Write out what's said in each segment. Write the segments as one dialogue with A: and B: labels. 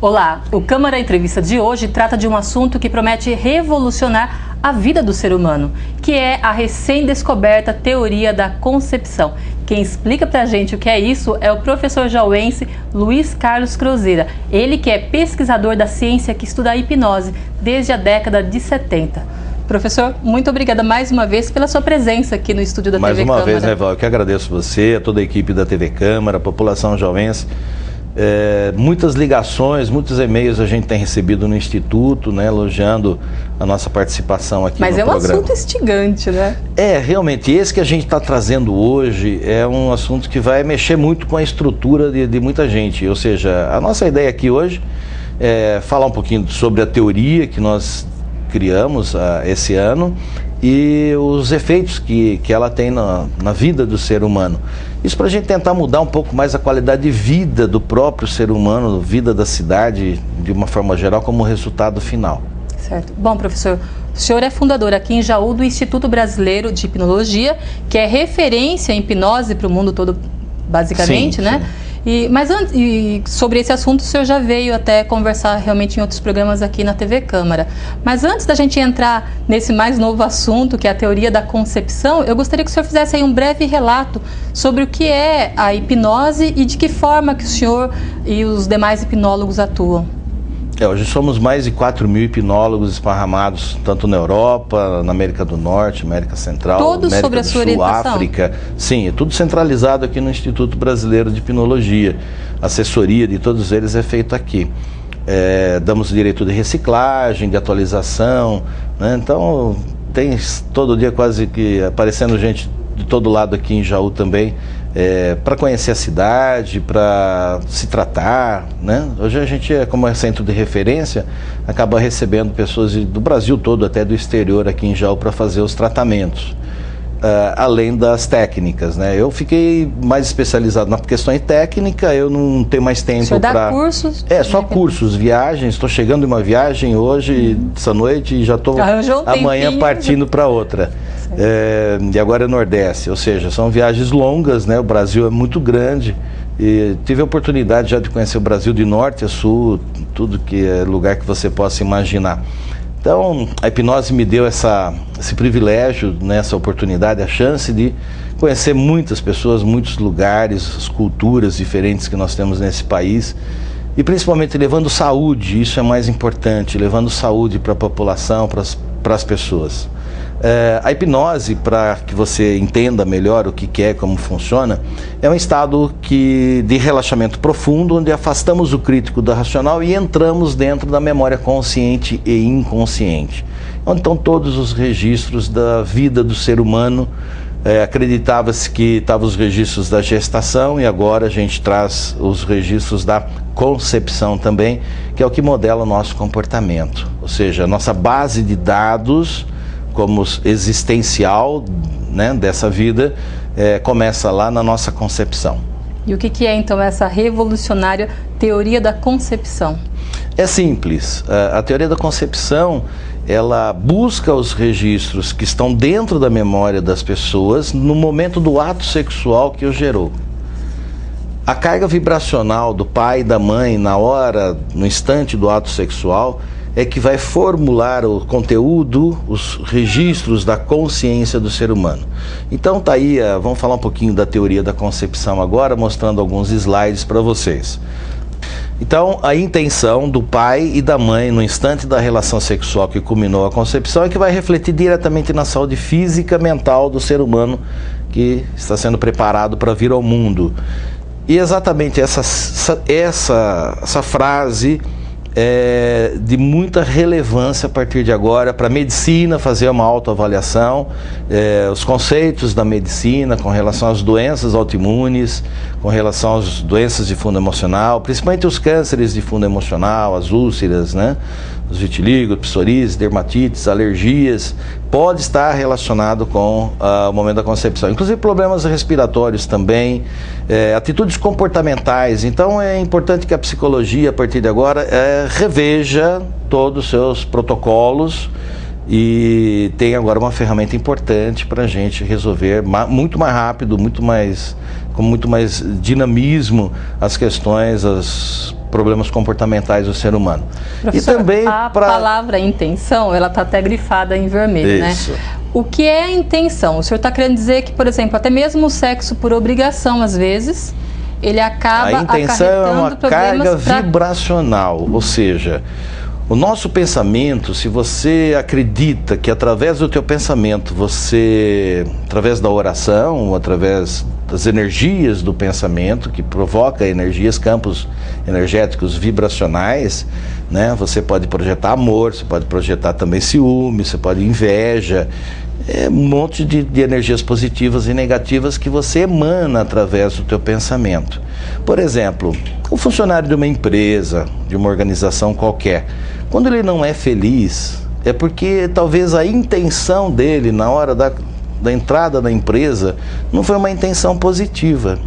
A: Olá, o Câmara Entrevista de hoje trata de um assunto que promete revolucionar a vida do ser humano, que é a recém-descoberta teoria da concepção. Quem explica pra gente o que é isso é o professor jauense Luiz Carlos Crozera, ele que é pesquisador da ciência que estuda a hipnose desde a década de 70. Professor, muito obrigada mais uma vez pela sua presença aqui no estúdio da TV Câmara.
B: Mais uma vez, né, Val? Eu que agradeço você, a toda a equipe da TV Câmara, a população jauense. Muitas ligações, muitos e-mails a gente tem recebido no Instituto, né, elogiando a nossa participação aqui no programa.
A: Mas é um assunto instigante, né?
B: Realmente, esse que a gente está trazendo hoje é um assunto que vai mexer muito com a estrutura de muita gente. Ou seja, a nossa ideia aqui hoje é falar um pouquinho sobre a teoria que nós criamos esse ano e os efeitos que ela tem na vida do ser humano. Isso para a gente tentar mudar um pouco mais a qualidade de vida do próprio ser humano, vida da cidade, de uma forma geral, como resultado final.
A: Certo. Bom, professor, o senhor é fundador aqui em Jaú do Instituto Brasileiro de Hipnologia, que é referência em hipnose para o mundo todo, basicamente, sim, né? Sim. Mas sobre esse assunto o senhor já veio até conversar realmente em outros programas aqui na TV Câmara. Mas antes da gente entrar nesse mais novo assunto, que é a teoria da concepção, eu gostaria que o senhor fizesse aí um breve relato sobre o que é a hipnose e de que forma que o senhor e os demais hipnólogos atuam.
B: Hoje somos mais de 4.000 hipnólogos esparramados, tanto na Europa, na América do Norte, América Central,
A: todos
B: América
A: sobre a
B: do
A: sua
B: Sul,
A: orientação.
B: África. Sim, é tudo centralizado aqui no Instituto Brasileiro de Hipnologia. A assessoria de todos eles é feita aqui. Damos direito de reciclagem, de atualização, né? Então tem todo dia quase que aparecendo gente de todo lado aqui em Jaú também, para conhecer a cidade, para se tratar, né? Hoje a gente, como é centro de referência, acaba recebendo pessoas do Brasil todo, até do exterior aqui em Jaú, para fazer os tratamentos, além das técnicas, né? Eu fiquei mais especializado na questão técnica, eu não tenho mais tempo para...
A: O senhor dá cursos?
B: Só cursos, viagens, estou chegando em uma viagem hoje, essa noite, e já estou amanhã partindo para outra. E agora é Nordeste, ou seja, são viagens longas, né? O Brasil é muito grande e tive a oportunidade já de conhecer o Brasil de norte a sul, tudo que é lugar que você possa imaginar. Então, a hipnose me deu esse privilégio, né, essa oportunidade, a chance de conhecer muitas pessoas, muitos lugares, as culturas diferentes que nós temos nesse país e principalmente levando saúde, isso é mais importante, levando saúde para a população, para as pessoas. A hipnose, para que você entenda melhor o que é, como funciona, é um estado de relaxamento profundo, onde afastamos o crítico do racional e entramos dentro da memória consciente e inconsciente, onde estão todos os registros da vida do ser humano. Acreditava-se que estavam os registros da gestação e agora a gente traz os registros da concepção também, que é o que modela o nosso comportamento, ou seja, a nossa base de dados como existencial, né, dessa vida, começa lá na nossa concepção.
A: E o que é então essa revolucionária teoria da concepção?
B: É simples, a teoria da concepção, ela busca os registros que estão dentro da memória das pessoas no momento do ato sexual que o gerou. A carga vibracional do pai e da mãe na hora, no instante do ato sexual, é que vai formular o conteúdo, os registros da consciência do ser humano. Então tá aí, vamos falar um pouquinho da teoria da concepção agora, mostrando alguns slides para vocês. Então, a intenção do pai e da mãe no instante da relação sexual que culminou a concepção é que vai refletir diretamente na saúde física e mental do ser humano que está sendo preparado para vir ao mundo. E exatamente essa frase é de muita relevância a partir de agora para a medicina fazer uma autoavaliação, os conceitos da medicina com relação às doenças autoimunes, com relação às doenças de fundo emocional, principalmente os cânceres de fundo emocional, as úlceras, né? Os vitíligos, psoríase, dermatites, alergias, pode estar relacionado com o momento da concepção. Inclusive problemas respiratórios também, atitudes comportamentais. Então é importante que a psicologia, a partir de agora, reveja todos os seus protocolos e tem agora uma ferramenta importante para a gente resolver muito mais rápido, com muito mais dinamismo as questões, problemas comportamentais do ser humano.
A: Professor, e também a palavra intenção, ela está até grifada em vermelho,
B: Isso.
A: né? O que é a intenção? O senhor está querendo dizer que, por exemplo, até mesmo o sexo por obrigação, às vezes, ele acaba acarretando problemas. A intenção é uma carga
B: vibracional, ou seja, o nosso pensamento, se você acredita que através do teu pensamento, através da oração, através das energias do pensamento, que provoca energias, campos energéticos vibracionais, né? Você pode projetar amor, você pode projetar também ciúme, você pode inveja, um monte de energias positivas e negativas que você emana através do teu pensamento. Por exemplo, o funcionário de uma empresa, de uma organização qualquer, quando ele não é feliz, é porque talvez a intenção dele na hora da entrada da empresa não foi uma intenção positiva.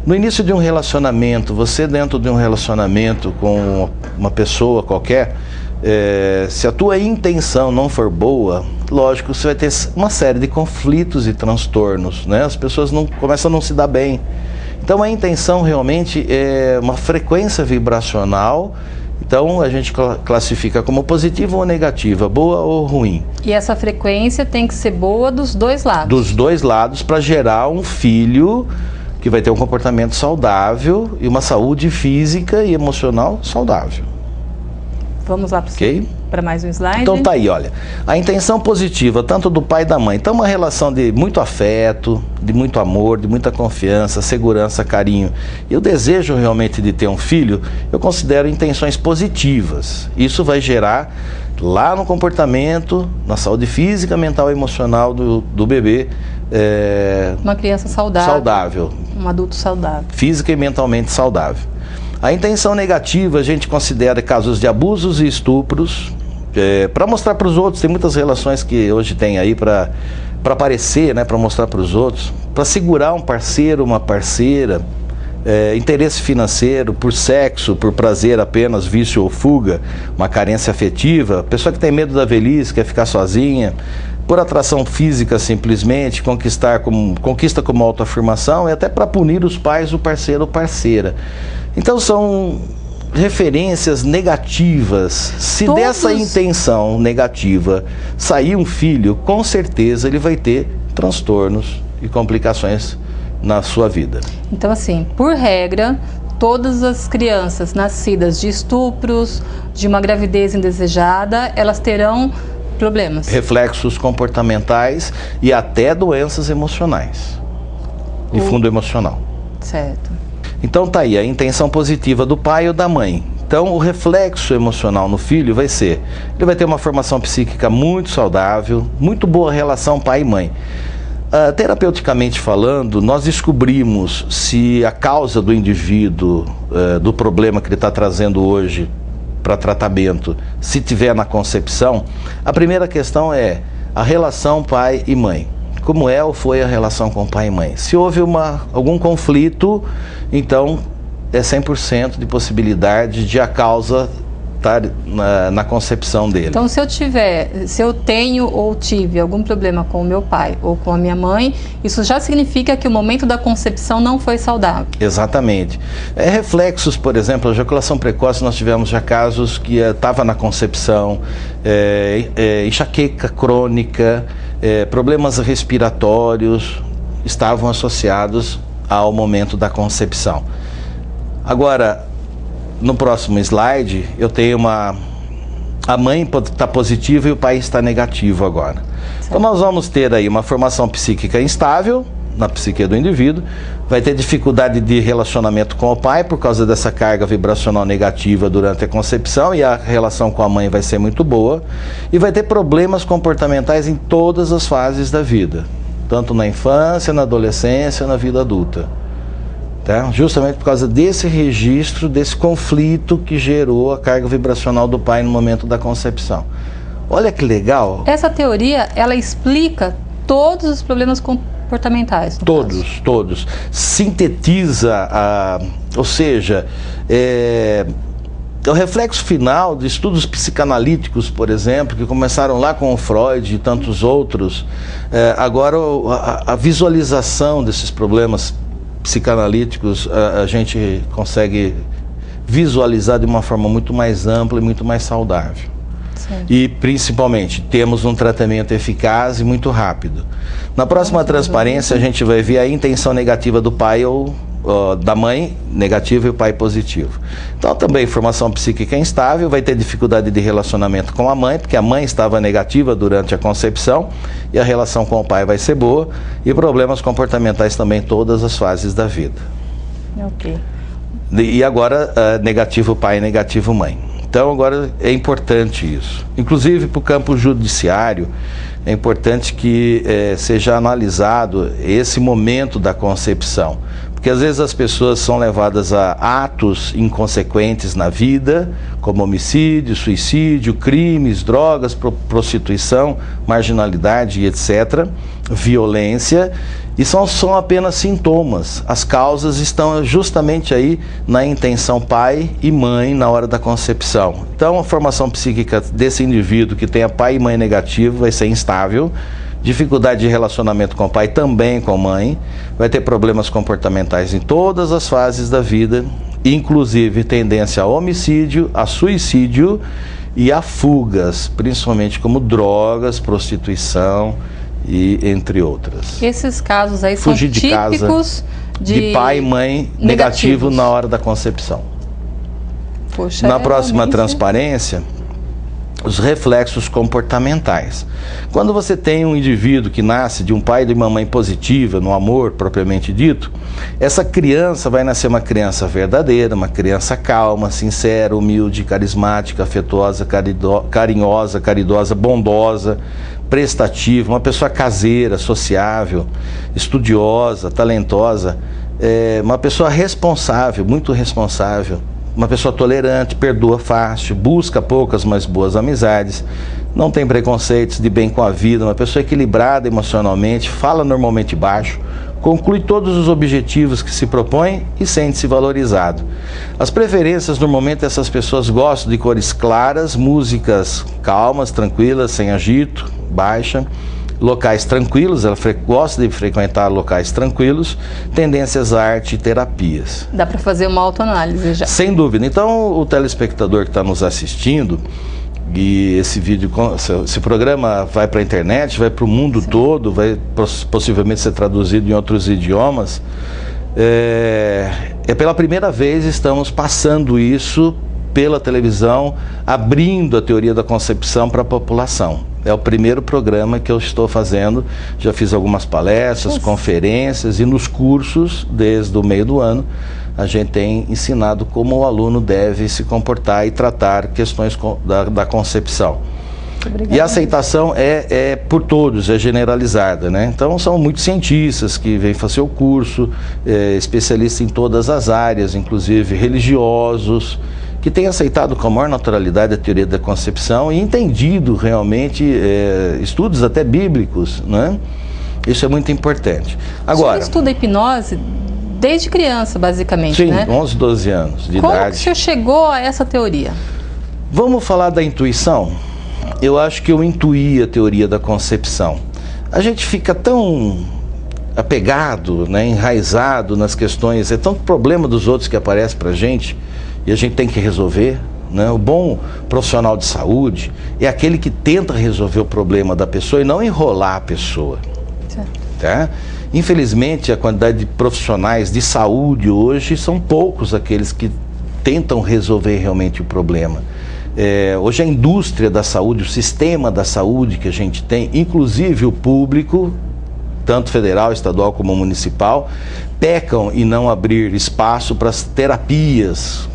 B: No início de um relacionamento, você dentro de um relacionamento com uma pessoa qualquer, se a tua intenção não for boa, lógico, você vai ter uma série de conflitos e transtornos, né? As pessoas começam a não se dar bem. Então a intenção realmente é uma frequência vibracional. Então a gente classifica como positiva ou negativa, boa ou ruim.
A: E essa frequência tem que ser boa dos dois lados?
B: Dos dois lados, para gerar um filho que vai ter um comportamento saudável e uma saúde física e emocional saudável.
A: Vamos lá para mais um slide.
B: Então tá aí, olha. A intenção positiva, tanto do pai e da mãe. Então uma relação de muito afeto, de muito amor, de muita confiança, segurança, carinho. E o desejo realmente de ter um filho, eu considero intenções positivas. Isso vai gerar lá no comportamento, na saúde física, mental e emocional do bebê.
A: Uma criança saudável. Um adulto saudável.
B: Física e mentalmente saudável. A intenção negativa a gente considera casos de abusos e estupros, para mostrar para os outros. Tem muitas relações que hoje tem aí para aparecer, né, para mostrar para os outros, para segurar um parceiro, uma parceira, interesse financeiro, por sexo, por prazer apenas, vício ou fuga, uma carência afetiva, pessoa que tem medo da velhice, quer ficar sozinha, por atração física simplesmente, conquista como autoafirmação e até para punir os pais, o parceiro ou parceira. Então são referências negativas. Se dessa intenção negativa sair um filho, com certeza ele vai ter transtornos e complicações na sua vida.
A: Então assim, por regra, todas as crianças nascidas de estupros, de uma gravidez indesejada, elas terão problemas.
B: Reflexos comportamentais e até doenças emocionais. De fundo emocional.
A: Certo.
B: Então tá aí a intenção positiva do pai ou da mãe. Então o reflexo emocional no filho vai ser, ele vai ter uma formação psíquica muito saudável, muito boa relação pai e mãe. Terapeuticamente falando, nós descobrimos se a causa do indivíduo, do problema que ele está trazendo hoje para tratamento, se tiver na concepção, a primeira questão é a relação pai e mãe. Como é ou foi a relação com pai e mãe? Se houve algum conflito, então é 100% de possibilidade de a causa estar na concepção dele.
A: Então se eu tenho ou tive algum problema com o meu pai ou com a minha mãe, isso já significa que o momento da concepção não foi saudável.
B: Exatamente. Reflexos, por exemplo, a ejaculação precoce, nós tivemos já casos que estava na concepção, enxaqueca crônica, problemas respiratórios estavam associados ao momento da concepção. Agora, no próximo slide, eu tenho a mãe está positiva e o pai está negativo agora. Certo. Então nós vamos ter aí uma formação psíquica instável na psique do indivíduo, vai ter dificuldade de relacionamento com o pai por causa dessa carga vibracional negativa durante a concepção, e a relação com a mãe vai ser muito boa, e vai ter problemas comportamentais em todas as fases da vida, tanto na infância, na adolescência, na vida adulta. Tá? Justamente por causa desse registro, desse conflito que gerou a carga vibracional do pai no momento da concepção. Olha que legal.
A: Essa teoria, ela explica todos os problemas comportamentais.
B: Todos. Sintetiza, ou seja, o reflexo final de estudos psicanalíticos, por exemplo, que começaram lá com o Freud e tantos outros, agora a visualização desses problemas psicanalíticos a gente consegue visualizar de uma forma muito mais ampla e muito mais saudável. Sim. E, principalmente, temos um tratamento eficaz e muito rápido. Na próxima transparência, a gente vai ver a intenção negativa do pai ou da mãe negativa e o pai positivo. Então, também formação psíquica instável, vai ter dificuldade de relacionamento com a mãe, porque a mãe estava negativa durante a concepção e a relação com o pai vai ser boa, e problemas comportamentais também em todas as fases da vida.
A: Ok.
B: E agora, negativo pai, negativo mãe. Então, agora é importante isso. Inclusive, para o campo judiciário, é importante que seja analisado esse momento da concepção. Porque às vezes as pessoas são levadas a atos inconsequentes na vida, como homicídio, suicídio, crimes, drogas, prostituição, marginalidade, etc., violência, e são apenas sintomas. As causas estão justamente aí na intenção pai e mãe na hora da concepção. Então, a formação psíquica desse indivíduo que tenha pai e mãe negativo vai ser instável, dificuldade de relacionamento com o pai, também com a mãe, vai ter problemas comportamentais em todas as fases da vida, inclusive tendência a homicídio, a suicídio e a fugas, principalmente como drogas, prostituição e entre outras.
A: Esses casos aí são
B: fugir de
A: típicos
B: casa, de pai e mãe negativo na hora da concepção.
A: Poxa,
B: na próxima transparência, os reflexos comportamentais. Quando você tem um indivíduo que nasce de um pai e de uma mãe positiva, no amor propriamente dito, essa criança vai nascer uma criança verdadeira, uma criança calma, sincera, humilde, carismática, afetuosa, carinhosa, caridosa, bondosa, prestativa, uma pessoa caseira, sociável, estudiosa, talentosa, uma pessoa responsável, muito responsável, uma pessoa tolerante, perdoa fácil, busca poucas, mas boas amizades, não tem preconceitos, de bem com a vida, uma pessoa equilibrada emocionalmente, fala normalmente baixo, conclui todos os objetivos que se propõe e sente-se valorizado. As preferências, normalmente essas pessoas gostam de cores claras, músicas calmas, tranquilas, sem agito, baixa, locais tranquilos, ela gosta de frequentar locais tranquilos, tendências à arte e terapias.
A: Dá para fazer uma autoanálise já.
B: Sem dúvida. Então, o telespectador que está nos assistindo, e esse vídeo, esse programa vai para a internet, vai para o mundo todo, vai possivelmente ser traduzido em outros idiomas, pela primeira vez estamos passando isso pela televisão, abrindo a teoria da concepção para a população. É o primeiro programa que eu estou fazendo, já fiz algumas palestras, conferências, e nos cursos, desde o meio do ano, a gente tem ensinado como o aluno deve se comportar e tratar questões da concepção. Obrigada. E a aceitação é por todos, é generalizada, né? Então são muitos cientistas que vêm fazer o curso, especialistas em todas as áreas, inclusive religiosos, que têm aceitado com a maior naturalidade a teoria da concepção e entendido realmente estudos até bíblicos, né? Isso é muito importante. Agora, o senhor
A: estuda hipnose desde criança, basicamente,
B: sim,
A: né?
B: 11, 12 anos de idade.
A: Como que o senhor chegou a essa teoria?
B: Vamos falar da intuição? Eu acho que eu intuí a teoria da concepção. A gente fica tão apegado, né, enraizado nas questões, é tanto problema dos outros que aparece pra gente, e a gente tem que resolver, né? O bom profissional de saúde é aquele que tenta resolver o problema da pessoa e não enrolar a pessoa. Tá? Infelizmente, a quantidade de profissionais de saúde hoje são poucos aqueles que tentam resolver realmente o problema. Hoje a indústria da saúde, o sistema da saúde que a gente tem, inclusive o público, tanto federal, estadual como municipal, pecam em não abrir espaço para as terapias,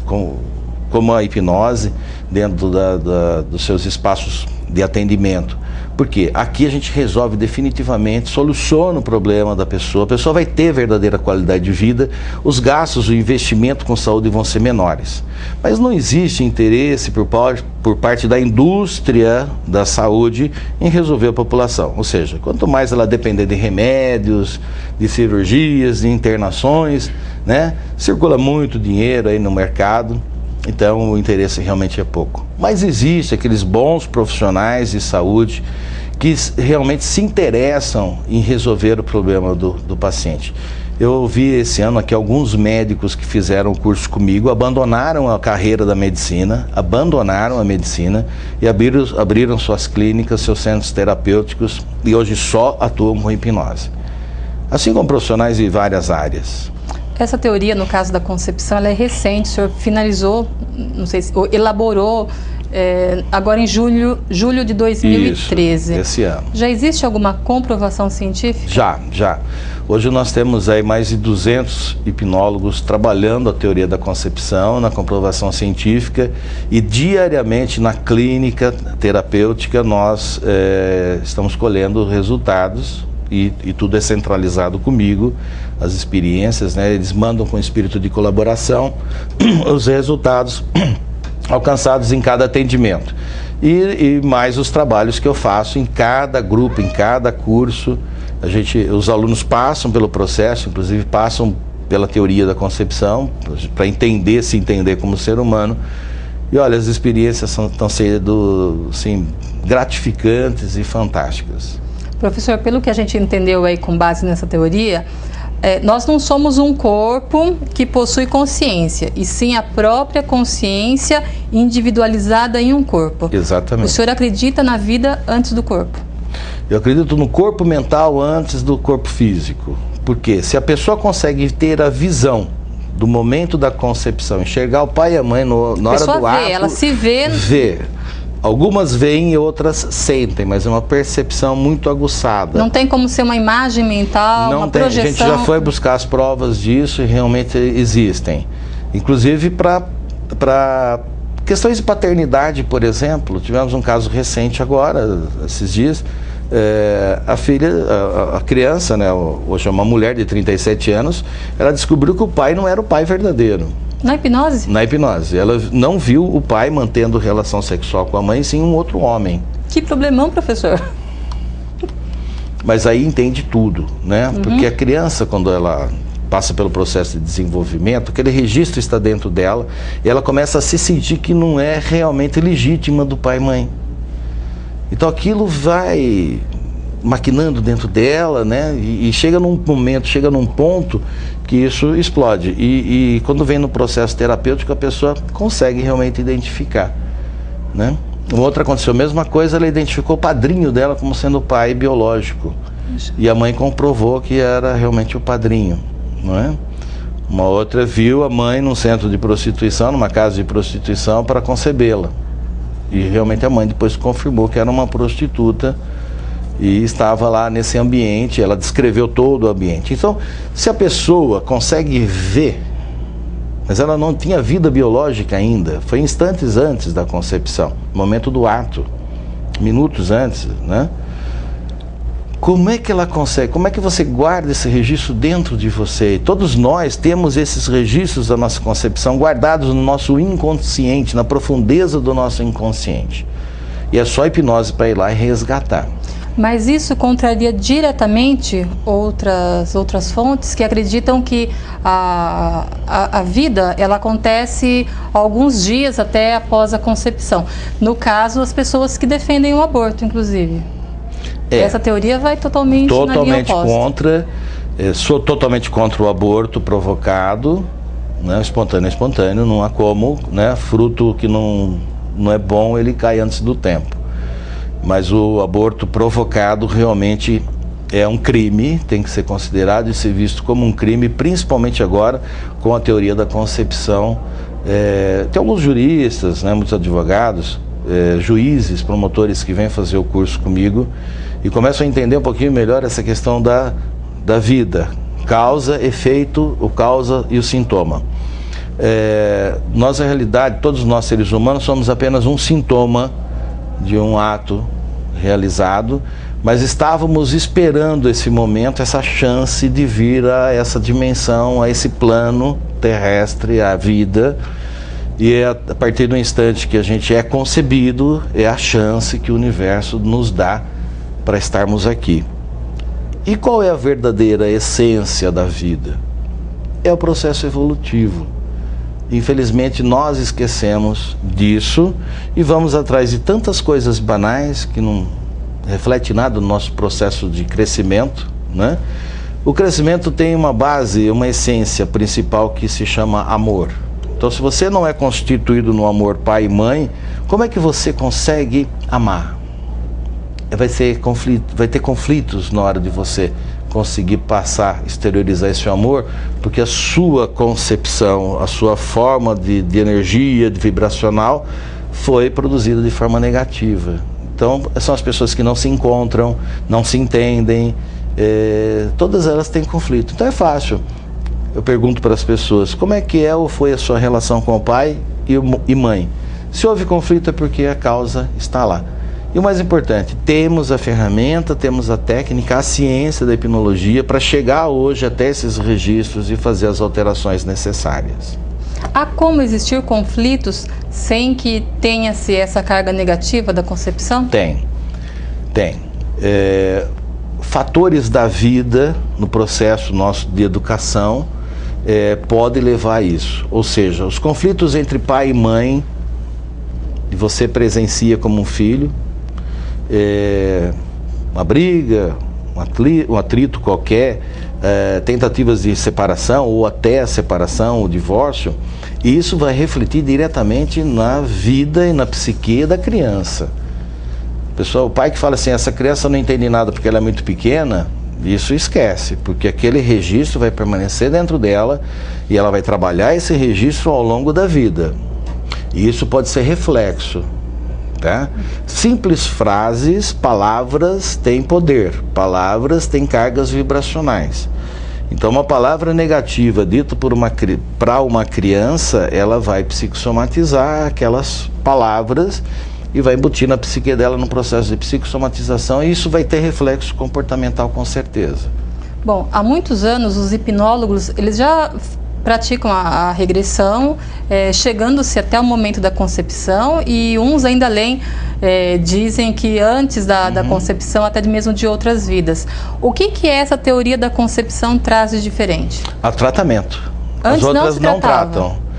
B: como a hipnose, dentro dos seus espaços de atendimento. Porque aqui a gente resolve definitivamente, soluciona o problema da pessoa, a pessoa vai ter verdadeira qualidade de vida, os gastos, o investimento com saúde vão ser menores. Mas não existe interesse por parte da indústria da saúde em resolver a população. Ou seja, quanto mais ela depender de remédios, de cirurgias, de internações, né? Circula muito dinheiro aí no mercado. Então o interesse realmente é pouco. Mas existe aqueles bons profissionais de saúde que realmente se interessam em resolver o problema do paciente. Eu vi esse ano aqui alguns médicos que fizeram o curso comigo, abandonaram a carreira da medicina, abandonaram a medicina e abriram suas clínicas, seus centros terapêuticos e hoje só atuam com hipnose. Assim como profissionais de várias áreas.
A: Essa teoria, no caso da concepção, ela é recente, o senhor finalizou, não sei se elaborou agora em julho de 2013.
B: Isso, esse ano.
A: Já existe alguma comprovação científica?
B: Já. Hoje nós temos aí mais de 200 hipnólogos trabalhando a teoria da concepção, na comprovação científica, e diariamente na clínica terapêutica nós estamos colhendo resultados e tudo é centralizado comigo, as experiências, né? Eles mandam com espírito de colaboração os resultados alcançados em cada atendimento e mais os trabalhos que eu faço em cada grupo, em cada curso. Os alunos passam pelo processo, inclusive passam pela teoria da concepção para se entender como ser humano. E olha, as experiências estão sendo assim, gratificantes e fantásticas.
A: Professor, pelo que a gente entendeu aí com base nessa teoria, nós não somos um corpo que possui consciência, e sim a própria consciência individualizada em um corpo.
B: Exatamente.
A: O senhor acredita na vida antes do corpo?
B: Eu acredito no corpo mental antes do corpo físico. Porque se a pessoa consegue ter a visão do momento da concepção, enxergar o pai e a mãe na hora do ato...
A: ela se vê...
B: Vê. Algumas veem e outras sentem, mas é uma percepção muito aguçada.
A: Não tem como ser uma imagem mental, uma projeção?
B: A gente já foi buscar as provas disso e realmente existem. Inclusive para questões de paternidade, por exemplo. Tivemos um caso recente agora, esses dias. A criança, né, hoje é uma mulher de 37 anos, ela descobriu que o pai não era o pai verdadeiro.
A: Na hipnose?
B: Na hipnose. Ela não viu o pai mantendo relação sexual com a mãe, sim um outro homem.
A: Que problemão, professor.
B: Mas aí entende tudo, né? Porque a criança, quando ela passa pelo processo de desenvolvimento, aquele registro está dentro dela e ela começa a se sentir que não é realmente legítima do pai e mãe. Então aquilo vai maquinando dentro dela, né? E chega num momento, chega num ponto que isso explode. E quando vem no processo terapêutico, a pessoa consegue realmente identificar, né? Uma outra aconteceu a mesma coisa, ela identificou o padrinho dela como sendo o pai biológico. E a mãe comprovou que era realmente o padrinho, não é? Uma outra viu a mãe num centro de prostituição, numa casa de prostituição, para concebê-la. E realmente a mãe depois confirmou que era uma prostituta e estava lá nesse ambiente, ela descreveu todo o ambiente. Então, se a pessoa consegue ver, mas ela não tinha vida biológica ainda, foi instantes antes da concepção, momento do ato, minutos antes, né? Como é que ela consegue? Como é que você guarda esse registro dentro de você? Todos nós temos esses registros da nossa concepção guardados no nosso inconsciente, na profundeza do nosso inconsciente. E é só a hipnose para ir lá e resgatar.
A: Mas isso contraria diretamente outras fontes que acreditam que a vida ela acontece alguns dias até após a concepção. No caso, as pessoas que defendem o aborto, inclusive. Essa teoria vai totalmente na linha oposta.
B: Contra, sou totalmente contra o aborto provocado, né, espontâneo, não há como, né, fruto que não é bom, ele cai antes do tempo. Mas o aborto provocado realmente é um crime, tem que ser considerado e ser visto como um crime, principalmente agora com a teoria da concepção. Tem alguns juristas, né, muitos advogados, juízes, promotores que vêm fazer o curso comigo e começam a entender um pouquinho melhor essa questão da vida, causa, efeito, o causa e o sintoma. Nós, na realidade, todos nós seres humanos somos apenas um sintoma de um ato realizado, mas estávamos esperando esse momento, essa chance de vir a essa dimensão, a esse plano terrestre, a vida. E a partir do instante que a gente é concebido, é a chance que o universo nos dá para estarmos aqui. E qual é a verdadeira essência da vida? É o processo evolutivo. Infelizmente nós esquecemos disso e vamos atrás de tantas coisas banais que não refletem nada no nosso processo de crescimento, né? O crescimento tem uma base, uma essência principal que se chama amor. Então, se você não é constituído no amor pai e mãe, como é que você consegue amar? Vai ter conflitos na hora de você conseguir passar, exteriorizar esse amor, porque a sua concepção, a sua forma de energia, de vibracional, foi produzida de forma negativa. Então, são as pessoas que não se encontram, não se entendem, todas elas têm conflito. Então é fácil. Eu pergunto para as pessoas, como é que é ou foi a sua relação com o pai e mãe? Se houve conflito é porque a causa está lá. E o mais importante, temos a ferramenta, temos a técnica, a ciência da hipnologia para chegar hoje até esses registros e fazer as alterações necessárias.
A: Há como existir conflitos sem que tenha-se essa carga negativa da concepção?
B: Tem. Fatores da vida no processo nosso de educação podem levar a isso. Ou seja, os conflitos entre pai e mãe, que você presencia como um filho, uma briga, um atrito qualquer, tentativas de separação ou até a separação, o divórcio, e isso vai refletir diretamente na vida e na psique da criança. Pessoal, o pai que fala assim, essa criança não entende nada porque ela é muito pequena, isso esquece, porque aquele registro vai permanecer dentro dela e ela vai trabalhar esse registro ao longo da vida. E isso pode ser reflexo. Tá? Simples frases, palavras têm poder, palavras têm cargas vibracionais. Então uma palavra negativa dita para uma criança, ela vai psicossomatizar aquelas palavras e vai embutir na psique dela no processo de psicossomatização, e isso vai ter reflexo comportamental com certeza.
A: Bom, há muitos anos os hipnólogos, eles já praticam a regressão, chegando-se até o momento da concepção, e uns ainda além dizem que antes da concepção, até mesmo de outras vidas. O que essa teoria da concepção traz de diferente?
B: A tratamento.
A: Antes
B: as outras
A: não
B: tratam.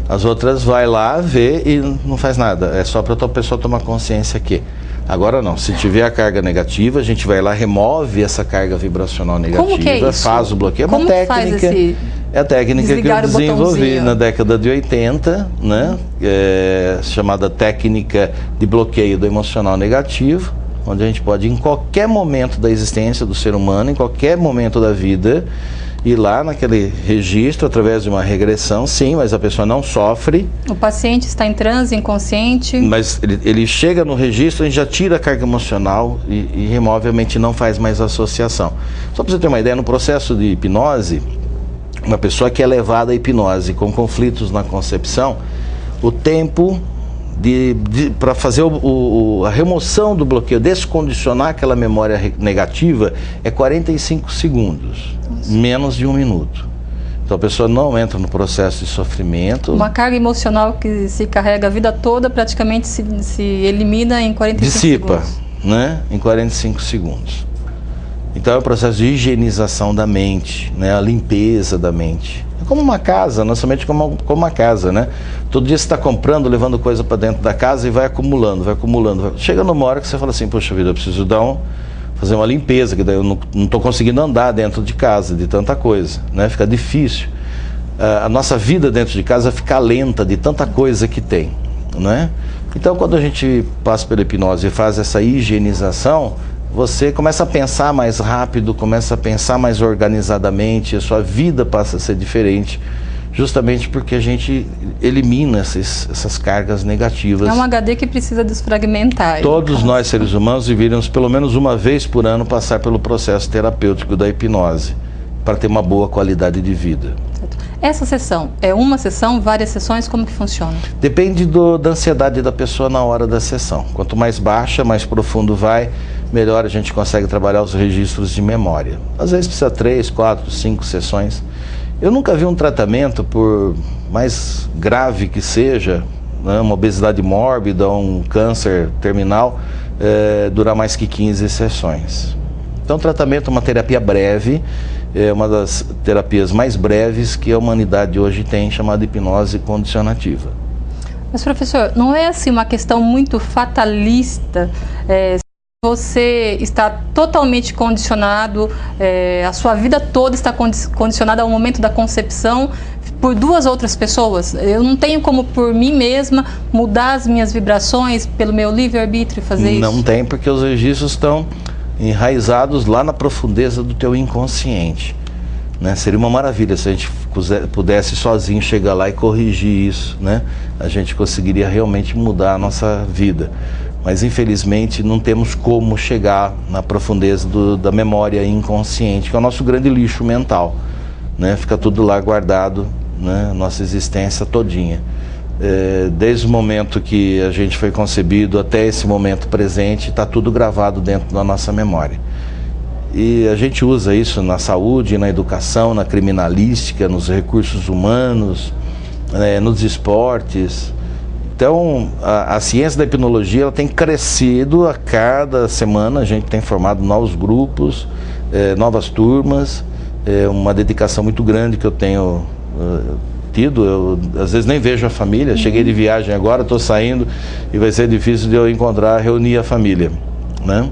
B: As outras vai lá, vê e não faz nada. É só para a pessoa tomar consciência aqui. Agora não, se tiver a carga negativa, a gente vai lá, remove essa carga vibracional negativa.
A: Como que é isso?
B: Faz o bloqueio.
A: Como
B: uma técnica. É a técnica que eu desenvolvi na década de 80, né? Chamada técnica de bloqueio do emocional negativo, onde a gente pode, em qualquer momento da existência do ser humano, em qualquer momento da vida, ir lá naquele registro através de uma regressão, sim, mas a pessoa não sofre.
A: O paciente está em transe, inconsciente.
B: Mas ele chega no registro, a gente já tira a carga emocional e remove, a mente não faz mais associação. Só para você ter uma ideia, no processo de hipnose, uma pessoa que é levada à hipnose com conflitos na concepção, o tempo para fazer a remoção do bloqueio, descondicionar aquela memória negativa, é 45 segundos, menos de 1 minuto. Então a pessoa não entra no processo de sofrimento.
A: Uma carga emocional que se carrega a vida toda praticamente se elimina em 45 segundos.
B: Dissipa, né? Em 45 segundos. Então é o processo de higienização da mente, né? A limpeza da mente. É como uma casa, nossa mente como uma casa, né? Todo dia você está comprando, levando coisa para dentro da casa e vai acumulando, vai acumulando. Chega numa hora que você fala assim, poxa vida, eu preciso fazer uma limpeza, que daí eu não estou conseguindo andar dentro de casa de tanta coisa, né? Fica difícil. A nossa vida dentro de casa fica lenta de tanta coisa que tem, né? Então quando a gente passa pela hipnose e faz essa higienização, você começa a pensar mais rápido, começa a pensar mais organizadamente, a sua vida passa a ser diferente, justamente porque a gente elimina essas cargas negativas.
A: É um HD que precisa desfragmentar.
B: Todos nós, seres humanos, deveríamos pelo menos uma vez por ano passar pelo processo terapêutico da hipnose, para ter uma boa qualidade de vida.
A: Essa sessão, é uma sessão, várias sessões, como que funciona?
B: Depende da ansiedade da pessoa na hora da sessão. Quanto mais baixa, mais profundo vai, melhor a gente consegue trabalhar os registros de memória. Às vezes precisa 3, 4, 5 sessões. Eu nunca vi um tratamento, por mais grave que seja, né, uma obesidade mórbida, um câncer terminal, durar mais que 15 sessões. Então, tratamento é uma terapia breve, é uma das terapias mais breves que a humanidade hoje tem, chamada hipnose condicionativa.
A: Mas, professor, não é assim uma questão muito fatalista Você está totalmente condicionado, a sua vida toda está condicionada ao momento da concepção por duas outras pessoas. Eu não tenho como, por mim mesma, mudar as minhas vibrações pelo meu livre-arbítrio e fazer isso?
B: Não tem, porque os registros estão enraizados lá na profundeza do teu inconsciente, né? Seria uma maravilha se a gente pudesse sozinho chegar lá e corrigir isso, né? A gente conseguiria realmente mudar a nossa vida. Mas infelizmente não temos como chegar na profundeza da memória inconsciente, que é o nosso grande lixo mental, né? Fica tudo lá guardado, né? Nossa existência todinha. Desde o momento que a gente foi concebido até esse momento presente, está tudo gravado dentro da nossa memória. E a gente usa isso na saúde, na educação, na criminalística, nos recursos humanos, nos esportes. Então, a ciência da hipnologia ela tem crescido a cada semana, a gente tem formado novos grupos, novas turmas, uma dedicação muito grande que eu tenho tido. Eu, às vezes, nem vejo a família, cheguei de viagem agora, estou saindo e vai ser difícil de eu reunir a família, né?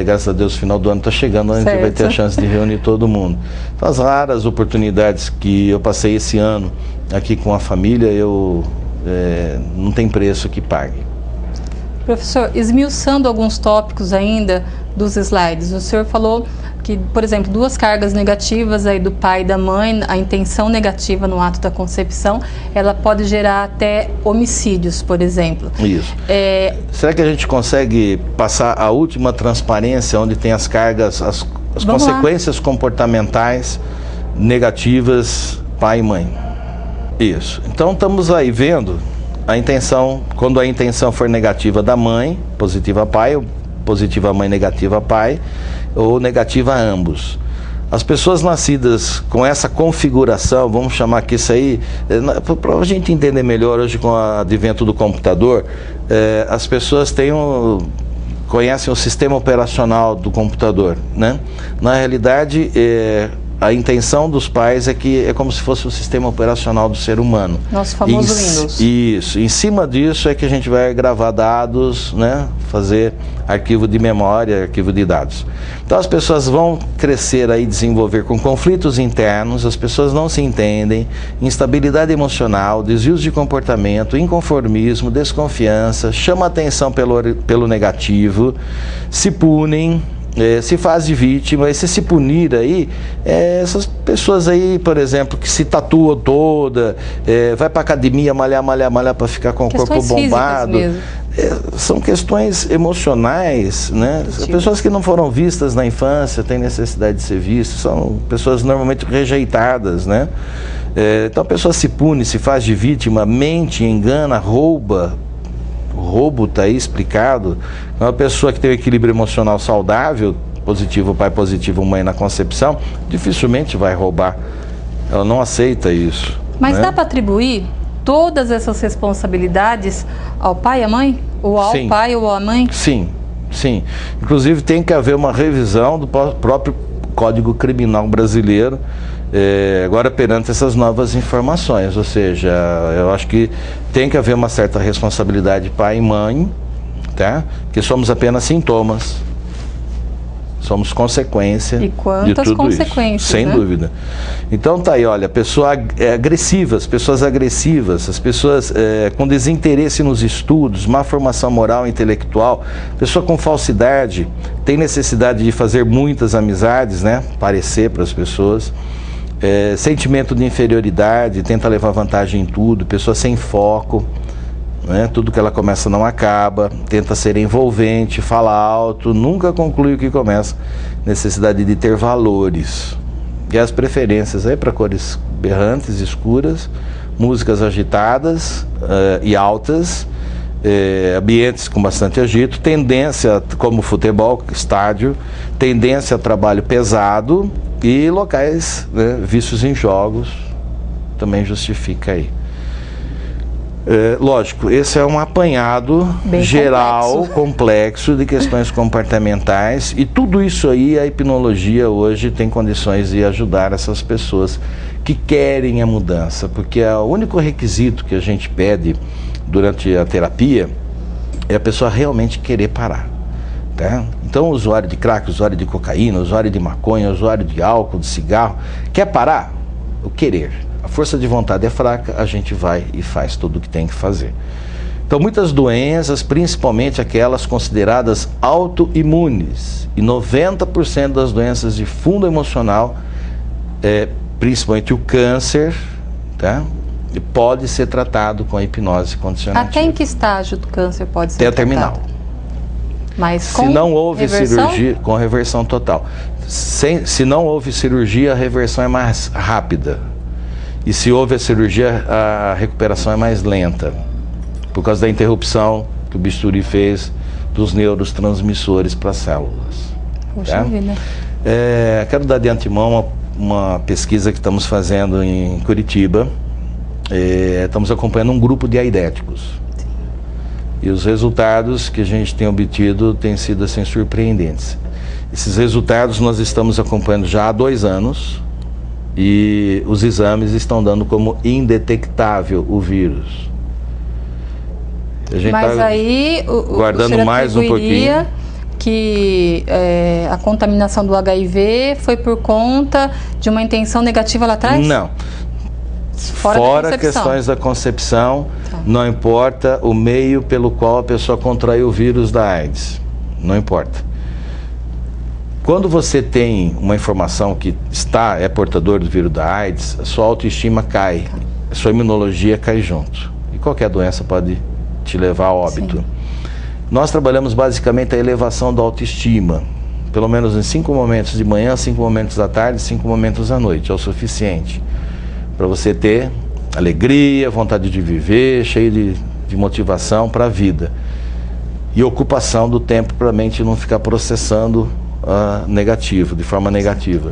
B: Graças a Deus, o final do ano está chegando, a gente vai ter a chance de reunir todo mundo. Então, as raras oportunidades que eu passei esse ano aqui com a família, não tem preço que pague.
A: Professor, esmiuçando alguns tópicos ainda dos slides, o senhor falou que, por exemplo, duas cargas negativas aí do pai e da mãe, a intenção negativa no ato da concepção, ela pode gerar até homicídios, por exemplo.
B: Isso. Será que a gente consegue passar a última transparência, onde tem as cargas, as consequências comportamentais negativas, pai e mãe? Isso. Então estamos aí vendo a intenção, quando a intenção for negativa da mãe, positiva pai, ou positiva mãe, negativa pai, ou negativa a ambos. As pessoas nascidas com essa configuração, vamos chamar que isso aí, para a gente entender melhor hoje com o advento do computador, as pessoas conhecem o sistema operacional do computador, né? Na realidade, a intenção dos pais é como se fosse o sistema operacional do ser humano.
A: Nosso famoso Windows.
B: Isso. Em cima disso é que a gente vai gravar dados, né? Fazer arquivo de memória, arquivo de dados. Então as pessoas vão crescer aí, desenvolver com conflitos internos, as pessoas não se entendem, instabilidade emocional, desvios de comportamento, inconformismo, desconfiança, chama atenção pelo negativo, se punem, se faz de vítima. E se punir aí, essas pessoas aí, por exemplo, que se tatuam toda, vai para academia malhar para ficar com o corpo bombado, são questões emocionais, né? Pessoas que não foram vistas na infância têm necessidade de ser vistas, são pessoas normalmente rejeitadas, né? Então a pessoa se pune, se faz de vítima, mente, engana, rouba. O roubo está aí explicado. Uma pessoa que tem um equilíbrio emocional saudável, positivo pai, positivo mãe na concepção, dificilmente vai roubar. Ela não aceita isso.
A: Mas dá para atribuir todas essas responsabilidades ao pai e à mãe? Ou ao pai ou à mãe?
B: Sim, sim. Inclusive tem que haver uma revisão do próprio Código Criminal brasileiro, agora perante essas novas informações. Ou seja, eu acho que tem que haver uma certa responsabilidade pai e mãe, tá? Que somos apenas sintomas, somos consequência de tudo
A: consequências,
B: isso, sem dúvida. Então tá aí, olha, pessoas agressivas, as pessoas com desinteresse nos estudos, má formação moral e intelectual, pessoa com falsidade, tem necessidade de fazer muitas amizades, né? Parecer para as pessoas. Sentimento de inferioridade, tenta levar vantagem em tudo, pessoa sem foco, né? Tudo que ela começa não acaba, tenta ser envolvente, fala alto, nunca conclui o que começa, necessidade de ter valores. E as preferências aí para cores berrantes, escuras, músicas agitadas e altas, ambientes com bastante agito, tendência como futebol, estádio, tendência a trabalho pesado e locais, né, vícios em jogos, também justifica aí. Lógico, esse é um apanhado bem geral, complexo de questões comportamentais, e tudo isso aí a hipnologia hoje tem condições de ajudar essas pessoas que querem a mudança, porque o único requisito que a gente pede durante a terapia é a pessoa realmente querer parar. Tá? Então, o usuário de crack, o usuário de cocaína, o usuário de maconha, o usuário de álcool, de cigarro, quer parar? O querer. A força de vontade é fraca, a gente vai e faz tudo o que tem que fazer. Então, muitas doenças, principalmente aquelas consideradas autoimunes, e 90% das doenças de fundo emocional, principalmente o câncer, tá? Pode ser tratado com a hipnose condicionativa.
A: Até em que estágio do câncer pode ser
B: tratado? Até terminal.
A: Mas
B: se não houve cirurgia, com reversão total. Se não houve cirurgia, a reversão é mais rápida. E se houve a cirurgia, a recuperação é mais lenta. Por causa da interrupção que o bisturi fez dos neurotransmissores para as células.
A: Poxa vida.
B: Quero dar de antemão uma pesquisa que estamos fazendo em Curitiba. Estamos acompanhando um grupo de aidéticos. E os resultados que a gente tem obtido têm sido assim surpreendentes. Esses resultados nós estamos acompanhando já há 2 anos e os exames estão dando como indetectável o vírus.
A: Mas aí
B: guardando mais um pouquinho
A: que a contaminação do HIV foi por conta de uma intenção negativa lá atrás?
B: Não. Fora questões da concepção, não importa o meio pelo qual a pessoa contraiu o vírus da AIDS, não importa. Quando você tem uma informação que é portador do vírus da AIDS, a sua autoestima cai, a sua imunologia cai junto. E qualquer doença pode te levar a óbito. Sim. Nós trabalhamos basicamente a elevação da autoestima, pelo menos em 5 momentos de manhã, 5 momentos da tarde, 5 momentos à noite, é o suficiente para você ter alegria, vontade de viver, cheio de motivação para a vida. E ocupação do tempo para a mente não ficar processando negativo, de forma negativa.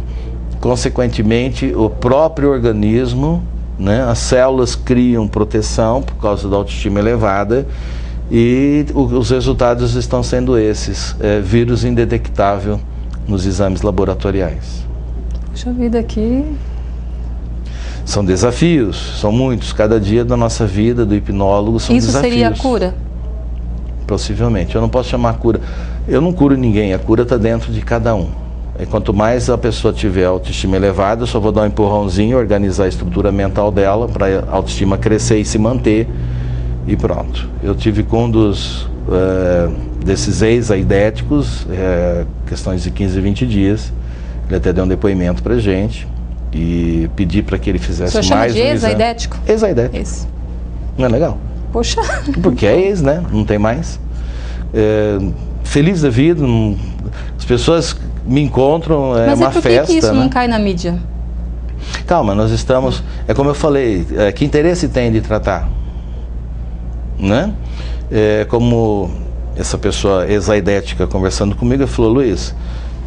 B: Consequentemente, o próprio organismo, né, as células criam proteção por causa da autoestima elevada e os resultados estão sendo esses, vírus indetectável nos exames laboratoriais.
A: Puxa vida, aqui...
B: São desafios, são muitos. Cada dia da nossa vida, do hipnólogo, são desafios. Isso
A: seria a cura?
B: Possivelmente. Eu não posso chamar cura. Eu não curo ninguém, a cura está dentro de cada um. E quanto mais a pessoa tiver autoestima elevada, eu só vou dar um empurrãozinho, organizar a estrutura mental dela para a autoestima crescer e se manter. E pronto. Eu tive com um desses ex-aidéticos, questões de 15, 20 dias. Ele até deu um depoimento para a gente. E pedi para que ele fizesse mais um exame. O senhor chama de
A: ex-aidético?
B: Ex-aidético. Não é legal?
A: Poxa.
B: Porque é ex, né? Não tem mais. Feliz da vida. As pessoas me encontram, é uma festa. Mas por que
A: isso não cai na mídia?
B: Calma, nós estamos... É como eu falei, que interesse tem de tratar? Né? Como essa pessoa ex-aidética conversando comigo, ele falou, Luiz...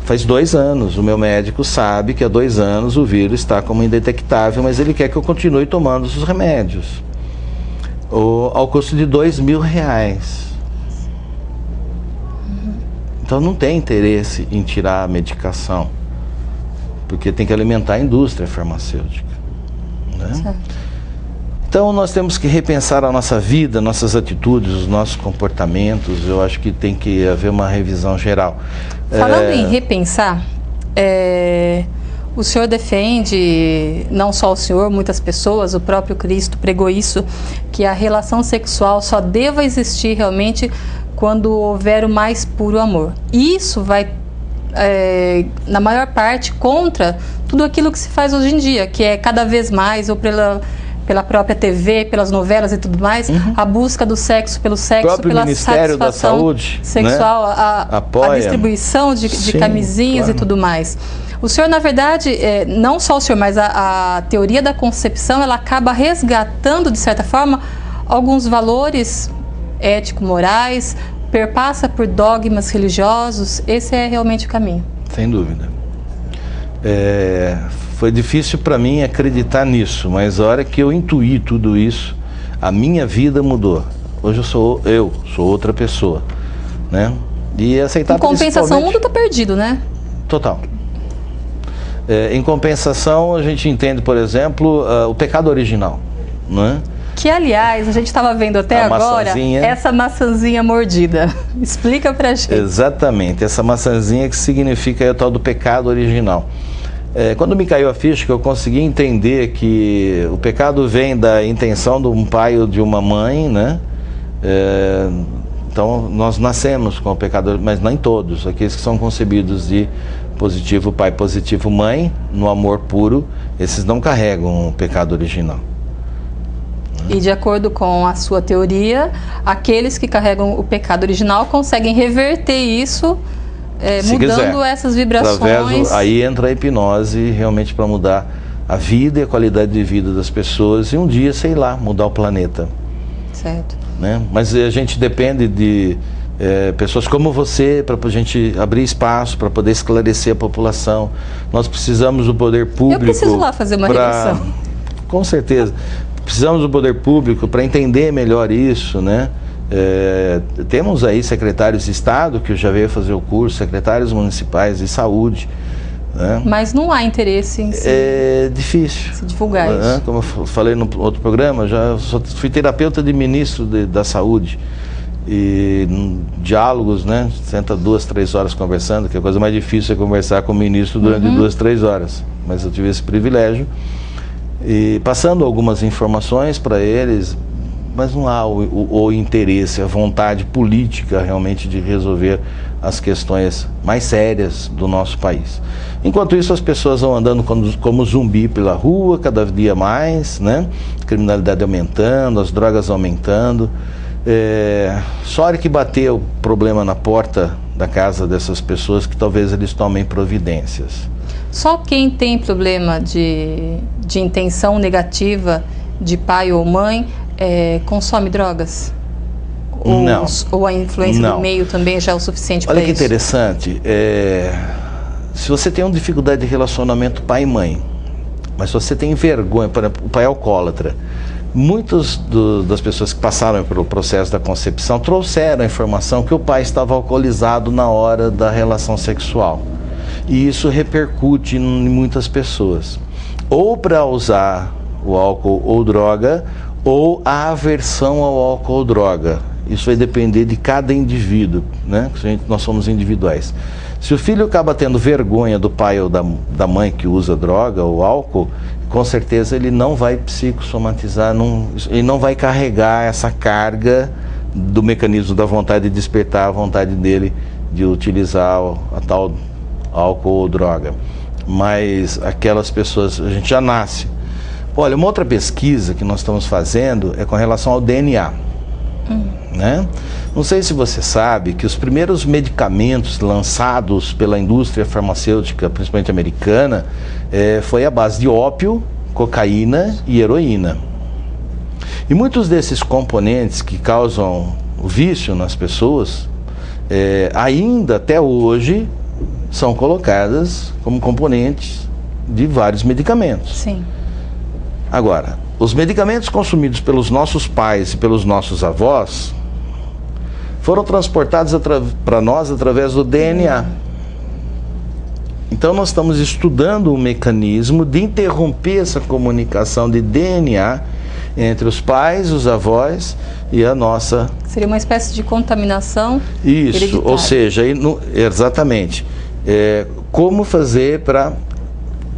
B: Faz 2 anos, o meu médico sabe que há 2 anos o vírus está como indetectável, mas ele quer que eu continue tomando os remédios. Ao custo de R$2.000. Então não tem interesse em tirar a medicação, porque tem que alimentar a indústria farmacêutica. Né? Então nós temos que repensar a nossa vida, nossas atitudes, os nossos comportamentos. Eu acho que tem que haver uma revisão geral.
A: Falando em repensar, o senhor defende, não só o senhor, muitas pessoas, o próprio Cristo pregou isso, que a relação sexual só deva existir realmente quando houver o mais puro amor. Isso vai, na maior parte, contra tudo aquilo que se faz hoje em dia, que é cada vez mais, ou pela própria TV, pelas novelas e tudo mais, a busca do sexo pelo sexo, pela
B: Ministério satisfação da Saúde,
A: sexual, né? a distribuição de camisinhas, claro. E tudo mais. O senhor, na verdade, não só o senhor, mas a teoria da concepção, ela acaba resgatando, de certa forma, alguns valores ético-morais, perpassa por dogmas religiosos. Esse é realmente o caminho.
B: Sem dúvida. Foi difícil para mim acreditar nisso, mas a hora que eu intuí tudo isso, a minha vida mudou. Hoje eu sou outra pessoa, né? E aceitar. Em
A: compensação, o mundo está perdido, né?
B: Total. Em compensação, a gente entende, por exemplo, o pecado original, né?
A: Que, aliás, a gente estava vendo até agora essa maçãzinha mordida. Explica pra gente.
B: Exatamente, essa maçãzinha que significa o tal do pecado original. Quando me caiu a ficha, que eu consegui entender que o pecado vem da intenção de um pai ou de uma mãe, né? Então, nós nascemos com o pecado, mas nem todos. Aqueles que são concebidos de positivo pai, positivo mãe, no amor puro, esses não carregam o pecado original.
A: E de acordo com a sua teoria, aqueles que carregam o pecado original conseguem reverter isso, mudando essas vibrações.
B: Aí entra a hipnose realmente para mudar a vida e a qualidade de vida das pessoas e um dia, sei lá, mudar o planeta.
A: Certo.
B: Né? Mas a gente depende de pessoas como você para a gente abrir espaço, para poder esclarecer a população. Nós precisamos do poder público.
A: Eu preciso lá fazer uma regressão.
B: Com certeza. Precisamos do poder público para entender melhor isso, né? Temos aí secretários de Estado que já veio fazer o curso, secretários municipais de saúde. Né?
A: Mas não há interesse em
B: difícil
A: se divulgar isso.
B: Como eu falei no outro programa, já fui terapeuta de ministro da saúde. E diálogos, né? Senta 2, 3 horas conversando, que a coisa mais difícil é conversar com o ministro durante 2, 3 horas. Mas eu tive esse privilégio. E passando algumas informações para eles, mas não há o interesse, a vontade política realmente de resolver as questões mais sérias do nosso país. Enquanto isso, as pessoas vão andando como zumbi pela rua, cada dia mais, né? A criminalidade aumentando, as drogas aumentando. Só a hora que bater o problema na porta da casa dessas pessoas que talvez eles tomem providências.
A: Só quem tem problema de intenção negativa de pai ou mãe consome drogas?
B: Não.
A: Ou a influência do meio também já é o suficiente para isso?
B: Olha que interessante. Se você tem uma dificuldade de relacionamento pai e mãe, mas se você tem vergonha, por exemplo, o pai é alcoólatra, muitas das pessoas que passaram pelo processo da concepção trouxeram a informação que o pai estava alcoolizado na hora da relação sexual. E isso repercute em muitas pessoas. Ou para usar o álcool ou droga, ou a aversão ao álcool ou droga. Isso vai depender de cada indivíduo, né? Nós somos individuais. Se o filho acaba tendo vergonha do pai ou da mãe que usa droga ou álcool, com certeza ele não vai psicossomatizar, ele não vai carregar essa carga do mecanismo da vontade de despertar a vontade dele de utilizar a tal álcool ou droga. Mas aquelas pessoas, a gente já nasce. Olha, uma outra pesquisa que nós estamos fazendo é com relação ao DNA. Né? Não sei se você sabe que os primeiros medicamentos lançados pela indústria farmacêutica, principalmente americana, foi à base de ópio, cocaína e heroína. E muitos desses componentes que causam o vício nas pessoas, ainda até hoje, são colocadas como componentes de vários medicamentos.
A: Sim.
B: Agora, os medicamentos consumidos pelos nossos pais e pelos nossos avós foram transportados para nós através do DNA. Então nós estamos estudando um mecanismo de interromper essa comunicação de DNA entre os pais, os avós e a nossa...
A: Seria uma espécie de contaminação
B: hereditária. Ou seja, exatamente. Como fazer para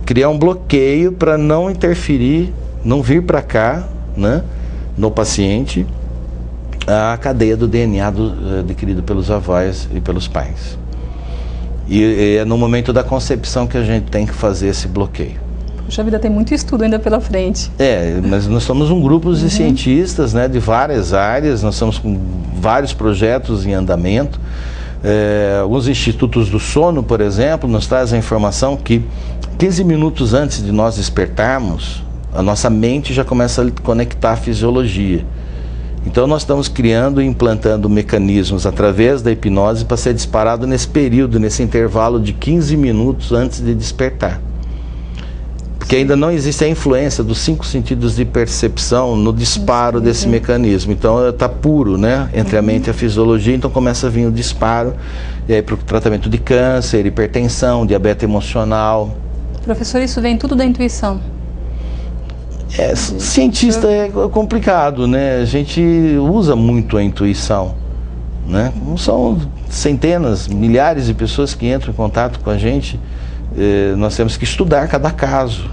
B: criar um bloqueio para não interferir, não vir para cá, né, no paciente, a cadeia do DNA adquirido pelos avós e pelos pais. E é no momento da concepção que a gente tem que fazer esse bloqueio.
A: Puxa vida, tem muito estudo ainda pela frente.
B: Mas nós somos um grupo de cientistas, né, de várias áreas, nós estamos com vários projetos em andamento. Alguns institutos do sono, por exemplo, nos trazem a informação que 15 minutos antes de nós despertarmos, a nossa mente já começa a conectar a fisiologia. Então nós estamos criando e implantando mecanismos através da hipnose para ser disparado nesse período, nesse intervalo de 15 minutos antes de despertar. Porque ainda não existe a influência dos 5 sentidos de percepção no disparo desse mecanismo. Então está puro, né, entre a mente e a fisiologia, então começa a vir o disparo, e aí para o tratamento de câncer, hipertensão, diabetes emocional.
A: Professor, isso vem tudo da intuição?
B: Cientista é complicado, né? A gente usa muito a intuição, né? Não são centenas, milhares de pessoas que entram em contato com a gente, nós temos que estudar cada caso.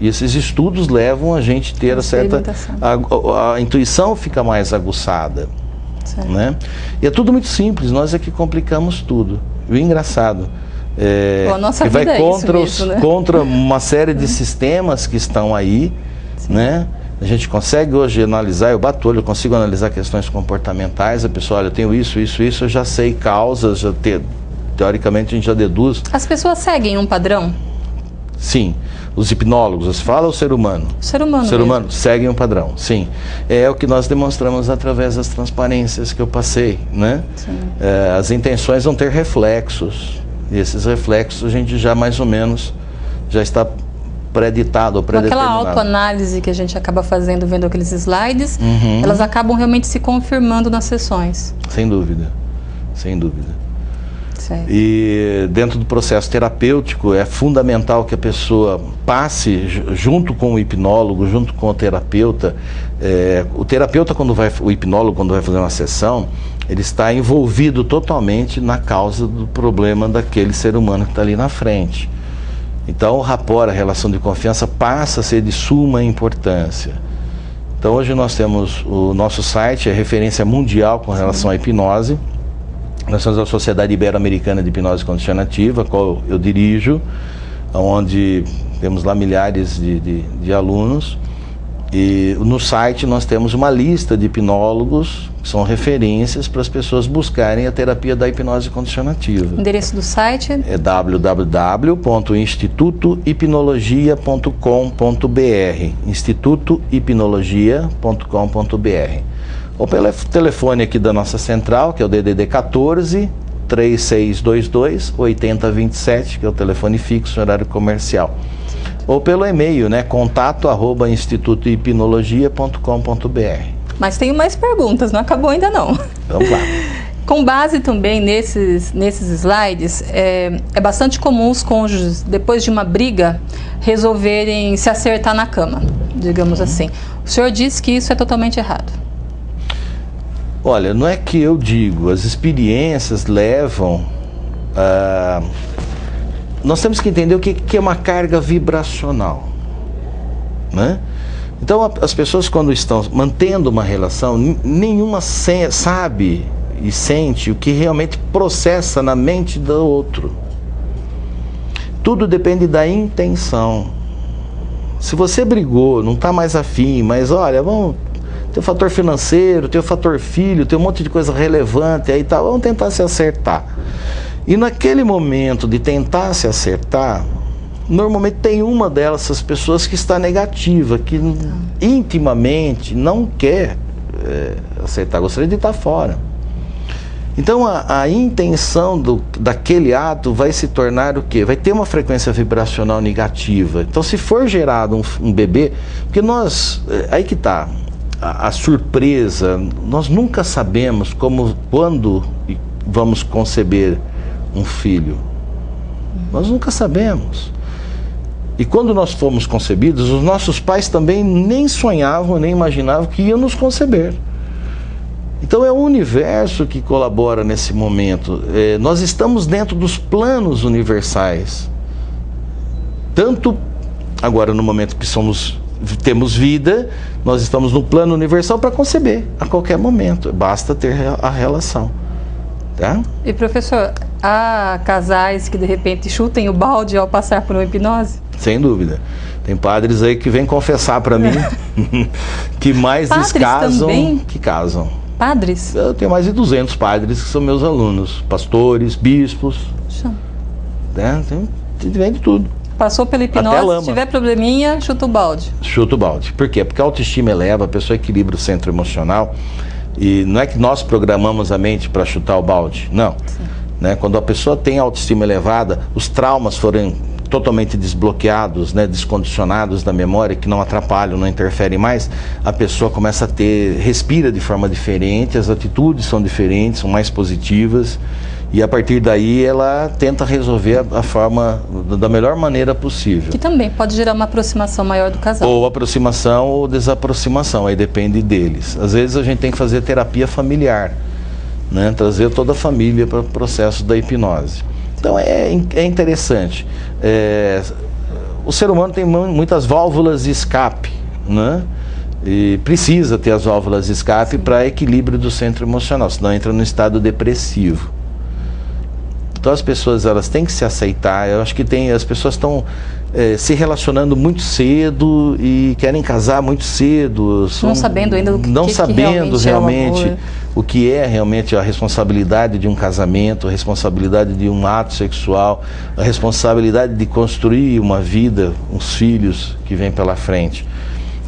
B: E esses estudos levam a gente a ter a intuição fica mais aguçada, né? E é tudo muito simples, nós é que complicamos tudo. E o engraçado
A: que vai
B: contra uma série de sistemas que estão aí, né? A gente consegue hoje analisar, eu bato o olho, eu consigo analisar questões comportamentais, a pessoa, olha, eu tenho isso, eu já sei causas, teoricamente a gente já deduz.
A: As pessoas seguem um padrão?
B: Sim. Os hipnólogos, você fala o ser humano?
A: O ser humano.
B: O ser humano segue um padrão, sim. É o que nós demonstramos através das transparências que eu passei, né? As intenções vão ter reflexos. E esses reflexos a gente já mais ou menos já está preditado ou predeterminado.
A: Aquela autoanálise que a gente acaba fazendo vendo aqueles slides, elas acabam realmente se confirmando nas sessões.
B: Sem dúvida, sem dúvida. E dentro do processo terapêutico é fundamental que a pessoa passe junto com o hipnólogo, junto com o terapeuta. O hipnólogo quando vai fazer uma sessão, ele está envolvido totalmente na causa do problema daquele ser humano que está ali na frente. Então o rapport, a relação de confiança, passa a ser de suma importância. Então hoje nós temos o nosso site, é referência mundial com relação à hipnose. Nós somos a Sociedade Ibero-Americana de Hipnose Condicionativa, a qual eu dirijo, onde temos lá milhares de alunos. E no site nós temos uma lista de hipnólogos, que são referências para as pessoas buscarem a terapia da hipnose condicionativa.
A: O endereço do site
B: é www.institutohipnologia.com.br, institutohipnologia.com.br. Ou pelo telefone aqui da nossa central, que é o DDD 14 3622 8027, que é o telefone fixo, horário comercial. Ou pelo e-mail, né, contato@institutohipnologia.com.br.
A: Mas tem mais perguntas, não acabou ainda não.
B: Vamos lá.
A: Com base também nesses slides, é bastante comum os cônjuges, depois de uma briga, resolverem se acertar na cama, digamos assim. O senhor diz que isso é totalmente errado.
B: Olha, não é que eu digo, as experiências levam a... Nós temos que entender o que é uma carga vibracional, né? Então as pessoas quando estão mantendo uma relação, nenhuma sabe e sente o que realmente processa na mente do outro. Tudo depende da intenção. Se você brigou, não está mais afim, mas olha, vamos... Tem o fator financeiro, tem o fator filho, tem um monte de coisa relevante aí, tá, vamos tentar se acertar. E naquele momento de tentar se acertar, normalmente tem uma dessas pessoas que está negativa, que intimamente não quer acertar, gostaria de estar fora. Então a intenção daquele ato vai se tornar o quê? Vai ter uma frequência vibracional negativa. Então se for gerado um bebê, porque nós, aí que está, a surpresa, nós nunca sabemos quando vamos conceber um filho. Nós nunca sabemos. E quando nós fomos concebidos, os nossos pais também nem sonhavam, nem imaginavam que iam nos conceber. Então é o universo que colabora nesse momento. Nós estamos dentro dos planos universais. Tanto agora no momento que temos vida, nós estamos no plano universal para conceber a qualquer momento. Basta ter a relação. Tá?
A: E professor, há casais que de repente chutem o balde ao passar por uma hipnose?
B: Sem dúvida. Tem padres aí que vêm confessar para mim que mais descasam que casam.
A: Padres?
B: Eu tenho mais de 200 padres que são meus alunos. Pastores, bispos. Vem de tudo.
A: Passou pela hipnose, se tiver probleminha, chuta o balde.
B: Chuta o balde. Por quê? Porque a autoestima eleva, a pessoa equilibra o centro emocional. E não é que nós programamos a mente para chutar o balde. Não. Né? Quando a pessoa tem autoestima elevada, os traumas forem totalmente desbloqueados, né, descondicionados da memória, que não atrapalham, não interferem mais, a pessoa começa respira de forma diferente, as atitudes são diferentes, são mais positivas, E a partir daí ela tenta resolver a forma da melhor maneira possível.
A: Que também pode gerar uma aproximação maior do casal.
B: Ou aproximação ou desaproximação, aí depende deles. Às vezes a gente tem que fazer terapia familiar, né? Trazer toda a família para o processo da hipnose. Então é interessante. O ser humano tem muitas válvulas de escape, né? E precisa ter as válvulas de escape para equilíbrio do centro emocional, senão entra no estado depressivo. Então as pessoas, elas têm que se aceitar. Eu acho que as pessoas estão se relacionando muito cedo e querem casar muito cedo.
A: Não sabendo ainda
B: realmente o que é realmente a responsabilidade de um casamento, a responsabilidade de um ato sexual, a responsabilidade de construir uma vida, uns filhos que vêm pela frente.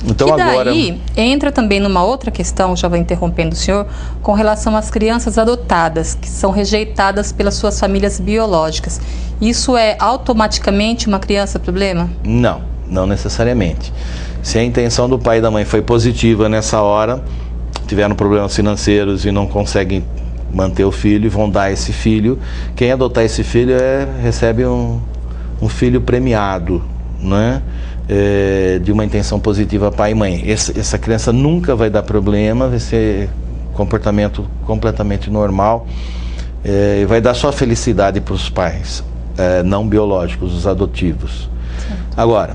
B: Então,
A: e daí entra também numa outra questão, já vou interrompendo o senhor, com relação às crianças adotadas, que são rejeitadas pelas suas famílias biológicas. Isso é automaticamente uma criança problema?
B: Não, não necessariamente. Se a intenção do pai e da mãe foi positiva nessa hora, tiveram problemas financeiros e não conseguem manter o filho, vão dar esse filho. Quem adotar esse filho recebe um filho premiado, né? De uma intenção positiva pai e mãe. Essa criança nunca vai dar problema, vai ser comportamento completamente normal, e vai dar só felicidade para os pais não biológicos, os adotivos. Certo. Agora,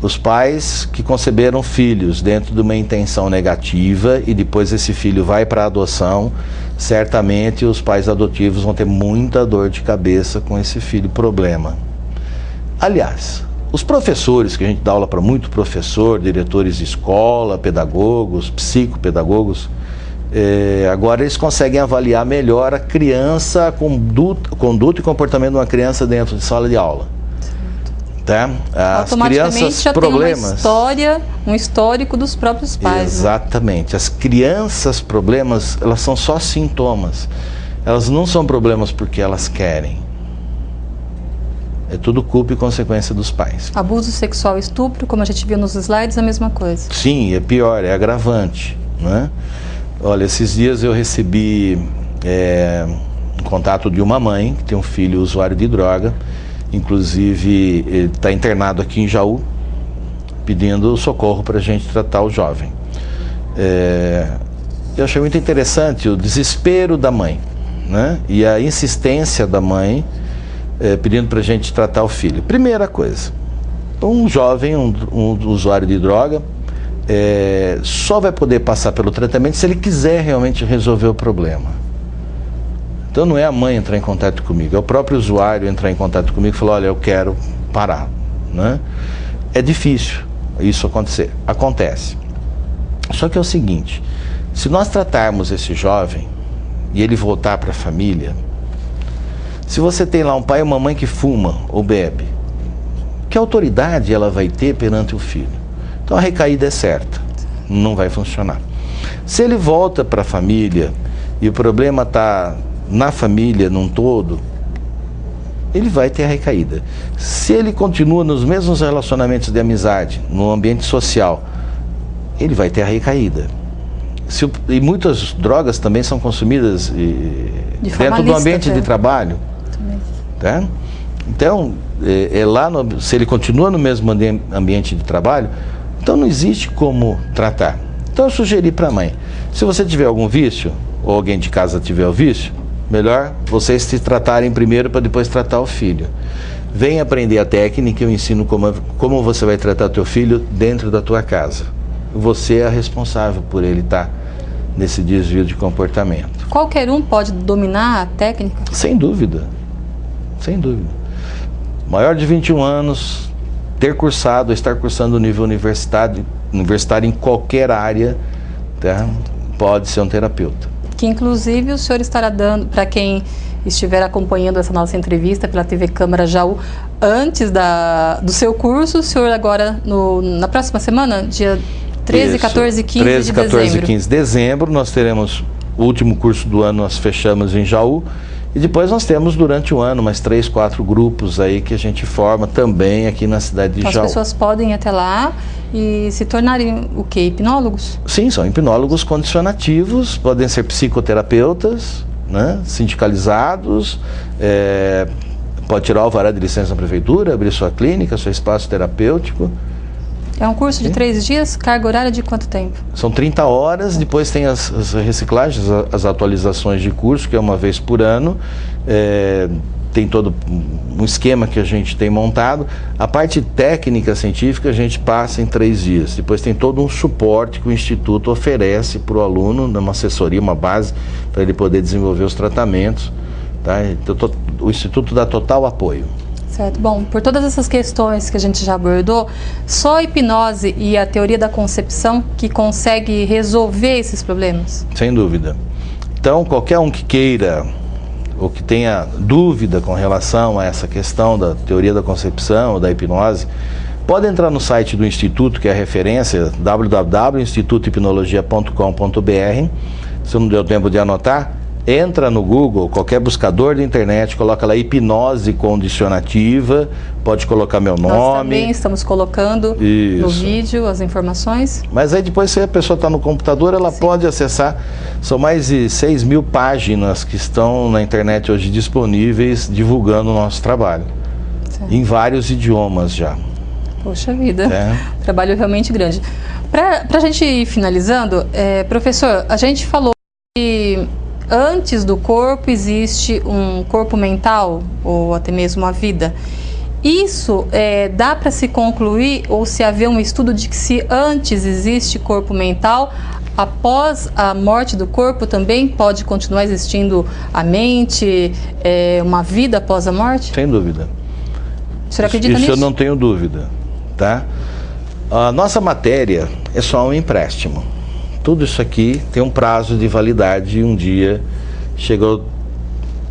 B: os pais que conceberam filhos dentro de uma intenção negativa e depois esse filho vai para a adoção, certamente os pais adotivos vão ter muita dor de cabeça com esse filho problema. Aliás, os professores, que a gente dá aula para muito professor, diretores de escola, pedagogos, psicopedagogos, agora eles conseguem avaliar melhor a criança, a conduta e comportamento de uma criança dentro de sala de aula. Tá? As crianças
A: já
B: problemas,
A: tem uma história, um histórico dos próprios pais.
B: Exatamente. Né? As crianças problemas, elas são só sintomas. Elas não são problemas porque elas querem. É tudo culpa e consequência dos pais.
A: Abuso sexual, estupro, como a gente viu nos slides, é a mesma coisa.
B: Sim, é pior, é agravante, né? Olha, esses dias eu recebi um contato de uma mãe que tem um filho usuário de droga. Inclusive, ele está internado aqui em Jaú, pedindo socorro para a gente tratar o jovem. Eu achei muito interessante o desespero da mãe, né? E a insistência da mãe pedindo para a gente tratar o filho. Primeira coisa, um jovem, um usuário de droga, só vai poder passar pelo tratamento se ele quiser realmente resolver o problema. Então não é a mãe entrar em contato comigo, é o próprio usuário entrar em contato comigo e falar, olha, eu quero parar, né? É difícil isso acontecer, acontece. Só que é o seguinte, se nós tratarmos esse jovem e ele voltar para a família, se você tem lá um pai e uma mãe que fuma ou bebe, que autoridade ela vai ter perante o filho? Então a recaída é certa, não vai funcionar. Se ele volta para a família e o problema está na família num todo, ele vai ter a recaída. Se ele continua nos mesmos relacionamentos de amizade, no ambiente social, ele vai ter a recaída. E muitas drogas também são consumidas dentro do ambiente de trabalho. Tá? Então, se ele continua no mesmo ambiente de trabalho, então não existe como tratar. Então eu sugeri para a mãe, se você tiver algum vício, ou alguém de casa tiver o vício, melhor vocês se tratarem primeiro para depois tratar o filho. Vem aprender a técnica, eu ensino como você vai tratar teu filho dentro da tua casa. Você é a responsável por ele estar nesse desvio de comportamento.
A: Qualquer um pode dominar a técnica?
B: Sem dúvida. Sem dúvida. Maior de 21 anos, estar cursando o nível universitário em qualquer área, tá? Pode ser um terapeuta.
A: Que inclusive o senhor estará dando, para quem estiver acompanhando essa nossa entrevista pela TV Câmara Jaú, antes do seu curso, o senhor agora, na próxima semana, dia 13, 14 e 15
B: 13,
A: de
B: 14
A: dezembro.
B: e 15 de dezembro, nós teremos o último curso do ano, nós fechamos em Jaú, e depois nós temos durante o ano mais 3, 4 grupos aí que a gente forma também aqui na cidade de Jaú.
A: As pessoas podem ir até lá e se tornarem o quê? Hipnólogos?
B: Sim, são hipnólogos condicionativos, podem ser psicoterapeutas, né? Sindicalizados, pode tirar o alvará de licença na prefeitura, abrir sua clínica, seu espaço terapêutico.
A: É um curso de 3 dias, carga horária de quanto tempo?
B: São 30 horas, depois tem as reciclagens, as atualizações de curso, que é uma vez por ano. Tem todo um esquema que a gente tem montado. A parte técnica científica a gente passa em 3 dias. Depois tem todo um suporte que o Instituto oferece para o aluno, uma assessoria, uma base, para ele poder desenvolver os tratamentos. Tá? Então, o Instituto dá total apoio.
A: Certo. Bom, por todas essas questões que a gente já abordou, só a hipnose e a teoria da concepção que consegue resolver esses problemas?
B: Sem dúvida. Então, qualquer um que queira ou que tenha dúvida com relação a essa questão da teoria da concepção ou da hipnose, pode entrar no site do Instituto, que é a referência, www.institutohipnologia.com.br. Se não deu tempo de anotar, entra no Google, qualquer buscador de internet, coloca lá hipnose condicionativa, pode colocar meu nome.
A: Nós também estamos colocando no vídeo as informações.
B: Mas aí depois, se a pessoa está no computador, ela pode acessar. São mais de 6 mil páginas que estão na internet hoje disponíveis, divulgando o nosso trabalho. Certo. Em vários idiomas já.
A: Poxa vida, trabalho realmente grande. Para a gente ir finalizando, professor, a gente falou que antes do corpo existe um corpo mental, ou até mesmo a vida. Isso dá para se concluir, ou se haver um estudo de que se antes existe corpo mental, após a morte do corpo também pode continuar existindo a mente, uma vida após a morte?
B: Sem dúvida.
A: O senhor acredita nisso?
B: Isso eu não tenho dúvida, tá? A nossa matéria é só um empréstimo. Tudo isso aqui tem um prazo de validade e um dia chegou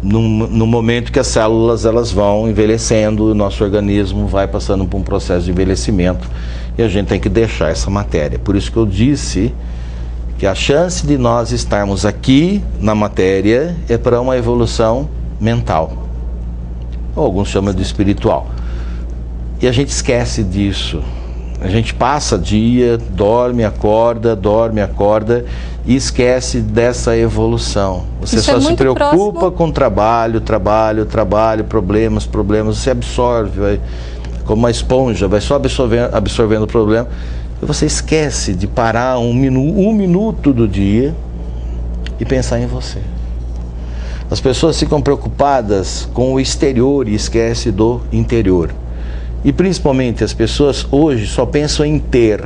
B: no momento que as células elas vão envelhecendo, o nosso organismo vai passando por um processo de envelhecimento e a gente tem que deixar essa matéria. Por isso que eu disse que a chance de nós estarmos aqui na matéria é para uma evolução mental, ou alguns chamam de espiritual. E a gente esquece disso. A gente passa dia, dorme, acorda e esquece dessa evolução. Você só se preocupa com trabalho, problemas, você absorve, vai, como uma esponja, vai só absorvendo o problema. E você esquece de parar um minuto do dia e pensar em você. As pessoas ficam preocupadas com o exterior e esquecem do interior. E principalmente as pessoas hoje só pensam em ter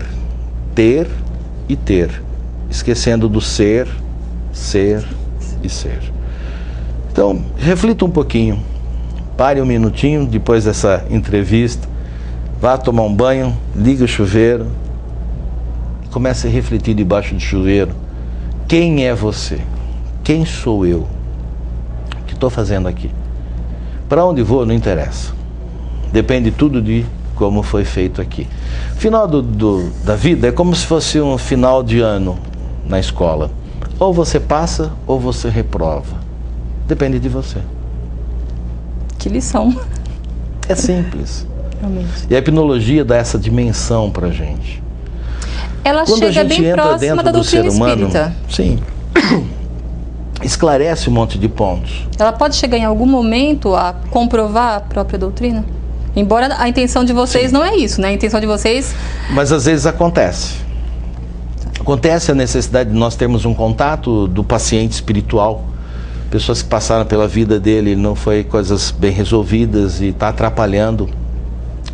B: e ter, esquecendo do ser e ser. Então, reflita um pouquinho, pare um minutinho depois dessa entrevista, vá tomar um banho, liga o chuveiro, comece a refletir debaixo do chuveiro. Quem é você? Quem sou eu? O que estou fazendo aqui? Para onde vou não interessa. Depende tudo de como foi feito aqui. O final da vida é como se fosse um final de ano na escola. Ou você passa ou você reprova. Depende de você.
A: Que lição.
B: É simples.
A: Realmente.
B: E a hipnologia dá essa dimensão pra gente.
A: Ela chega bem próxima da doutrina espírita.
B: Sim. Esclarece um monte de pontos.
A: Ela pode chegar em algum momento a comprovar a própria doutrina? Embora a intenção de vocês não é isso, né? A intenção de vocês...
B: Mas às vezes acontece. Acontece a necessidade de nós termos um contato do paciente espiritual. Pessoas que passaram pela vida dele, não foi coisas bem resolvidas e está atrapalhando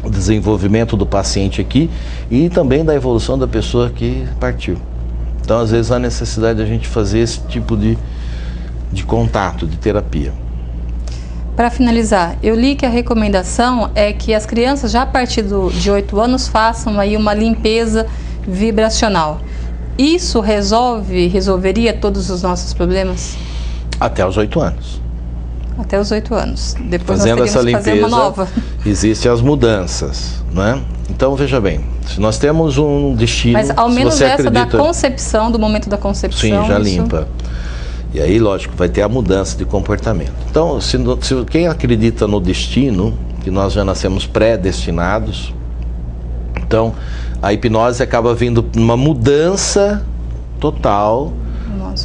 B: o desenvolvimento do paciente aqui e também da evolução da pessoa que partiu. Então, às vezes, há necessidade de a gente fazer esse tipo de contato, de terapia.
A: Para finalizar, eu li que a recomendação é que as crianças, já a partir de 8 anos, façam aí uma limpeza vibracional. Isso resolveria todos os nossos problemas?
B: Até os 8 anos.
A: Até os 8 anos. Depois
B: fazendo
A: nós teríamos
B: essa limpeza,
A: que fazer uma nova.
B: Existem as mudanças, né? Então, veja bem, se nós temos um destino...
A: Mas ao menos essa da concepção, do momento da concepção...
B: Sim, já limpa. E aí, lógico, vai ter a mudança de comportamento. Então, se quem acredita no destino, que nós já nascemos predestinados, então a hipnose acaba vindo uma mudança total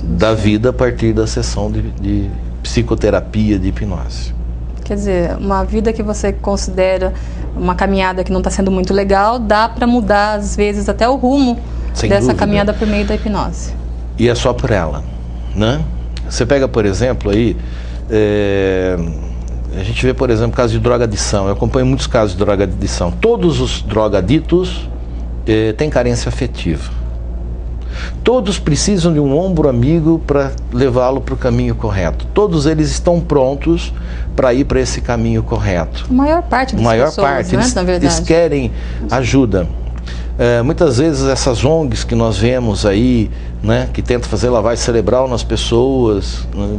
B: da vida a partir da sessão de psicoterapia de hipnose.
A: Quer dizer, uma vida que você considera uma caminhada que não está sendo muito legal, dá para mudar, às vezes, até o rumo dessa caminhada por meio da hipnose.
B: E é só por ela, né? Você pega, por exemplo, aí, a gente vê, por exemplo, casos de drogadição. Eu acompanho muitos casos de drogadição. Todos os drogaditos têm carência afetiva. Todos precisam de um ombro amigo para levá-lo para o caminho correto. Todos eles estão prontos para ir para esse caminho correto.
A: A maior parte das pessoas,
B: eles,
A: na verdade.
B: Eles querem ajuda. Muitas vezes essas ONGs que nós vemos aí, né, que tentam fazer lavagem cerebral nas pessoas, né,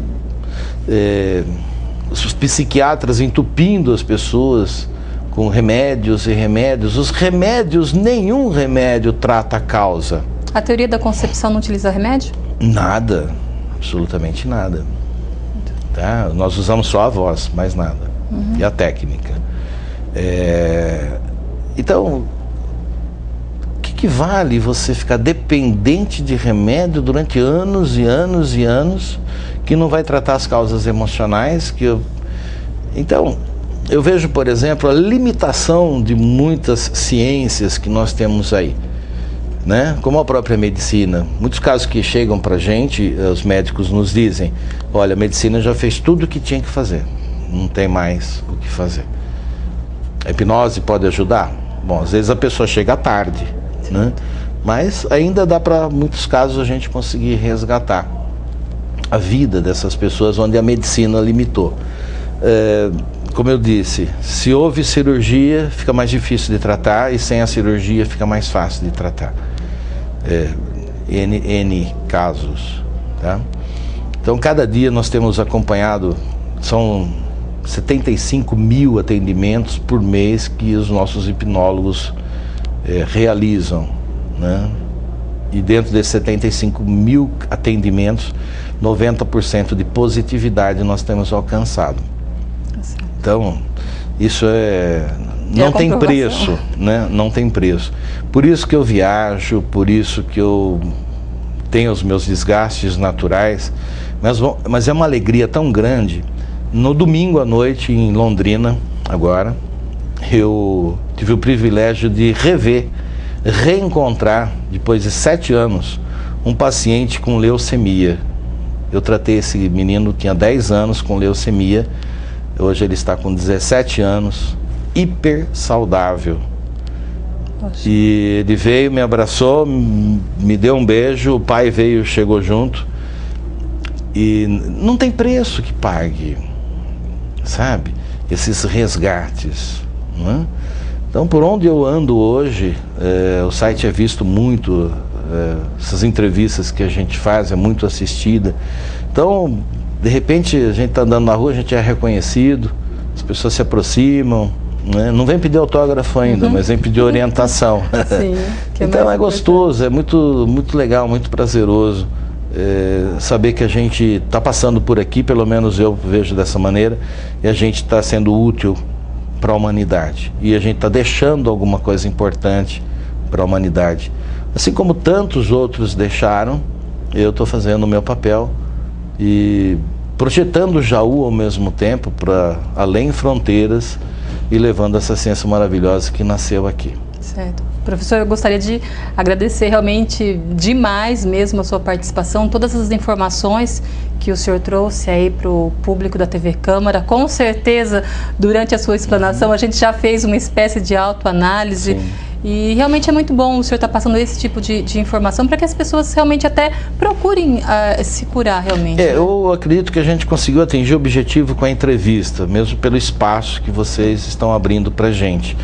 B: os psiquiatras entupindo as pessoas com remédios e remédios. Os remédios, nenhum remédio trata a causa.
A: A teoria da concepção não utiliza remédio?
B: Nada, absolutamente nada. Tá? Nós usamos só a voz, mais nada. E a técnica. Então, o que vale você ficar dependente de remédio durante anos e anos e anos, que não vai tratar as causas emocionais? Então, eu vejo, por exemplo, a limitação de muitas ciências que nós temos aí. Né? Como a própria medicina, muitos casos que chegam para a gente, os médicos nos dizem: olha, a medicina já fez tudo o que tinha que fazer, não tem mais o que fazer. A hipnose pode ajudar? Bom, às vezes a pessoa chega tarde, né? Mas ainda dá para, muitos casos, a gente conseguir resgatar a vida dessas pessoas onde a medicina limitou. Como eu disse, se houve cirurgia, fica mais difícil de tratar, e sem a cirurgia fica mais fácil de tratar. N casos, tá? Então, cada dia nós temos acompanhado, são 75 mil atendimentos por mês que os nossos hipnólogos realizam, né? E dentro desses 75 mil atendimentos, 90% de positividade nós temos alcançado. Então, isso não tem preço, né? Não tem preço. Por isso que eu viajo, por isso que eu tenho os meus desgastes naturais, mas é uma alegria tão grande. No domingo à noite, em Londrina, agora, eu tive o privilégio de reencontrar, depois de 7 anos, um paciente com leucemia. Eu tratei esse menino, tinha 10 anos, com leucemia. Hoje ele está com 17 anos, hiper saudável. Poxa. E ele veio, me abraçou, me deu um beijo, o pai veio, chegou junto. E não tem preço que pague, sabe? Esses resgates, né? Então, por onde eu ando hoje, o site é visto muito, essas entrevistas que a gente faz é muito assistida. Então, de repente, a gente está andando na rua, a gente é reconhecido, as pessoas se aproximam, né? Não vem pedir autógrafo ainda, mas vem pedir orientação.
A: Sim,
B: então é gostoso, é muito, muito legal, muito prazeroso saber que a gente está passando por aqui, pelo menos eu vejo dessa maneira, e a gente está sendo útil para a humanidade. E a gente está deixando alguma coisa importante para a humanidade. Assim como tantos outros deixaram, eu estou fazendo o meu papel e projetando o Jaú ao mesmo tempo para além fronteiras e levando essa ciência maravilhosa que nasceu aqui.
A: Certo. Professor, eu gostaria de agradecer realmente demais mesmo a sua participação, todas as informações que o senhor trouxe aí para o público da TV Câmara. Com certeza, durante a sua explanação, a gente já fez uma espécie de autoanálise. Sim. E realmente é muito bom o senhor estar passando esse tipo de informação para que as pessoas realmente até procurem se curar realmente. Né?
B: Eu acredito que a gente conseguiu atingir o objetivo com a entrevista, mesmo pelo espaço que vocês estão abrindo para a gente.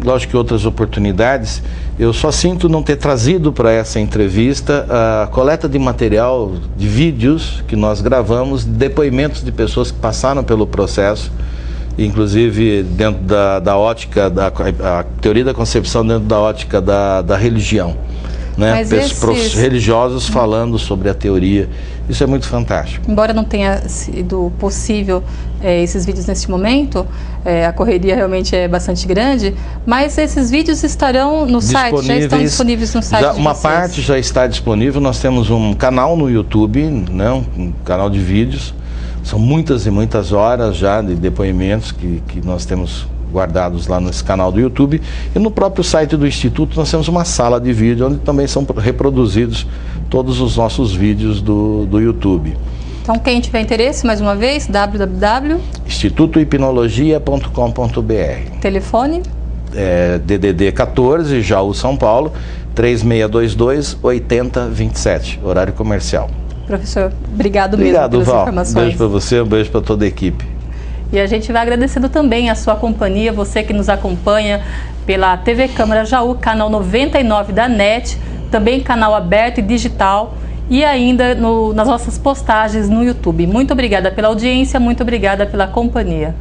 B: Lógico que outras oportunidades, eu só sinto não ter trazido para essa entrevista a coleta de material, de vídeos que nós gravamos, de depoimentos de pessoas que passaram pelo processo, inclusive dentro da ótica, a teoria da concepção dentro da ótica da religião. né? Religiosos falando sobre a teoria. Isso é muito fantástico.
A: Embora não tenha sido possível esses vídeos neste momento, a correria realmente é bastante grande, mas esses vídeos estarão no site, já estão disponíveis no site.
B: Uma parte já está disponível, nós temos um canal no YouTube, né? Um canal de vídeos, são muitas e muitas horas já de depoimentos que nós temos guardados lá nesse canal do YouTube, e no próprio site do Instituto nós temos uma sala de vídeo onde também são reproduzidos todos os nossos vídeos do YouTube.
A: Então quem tiver interesse, mais uma vez,
B: www.institutohipinologia.com.br.
A: Telefone?
B: DDD 14, Jaú, São Paulo, 3622-8027, horário comercial.
A: Professor, obrigado mesmo pelas informações.
B: Um beijo para você, um beijo para toda a equipe.
A: E a gente vai agradecendo também a sua companhia, você que nos acompanha pela TV Câmara Jaú, canal 99 da NET, também canal aberto e digital, e ainda nas nossas postagens no YouTube. Muito obrigada pela audiência, muito obrigada pela companhia.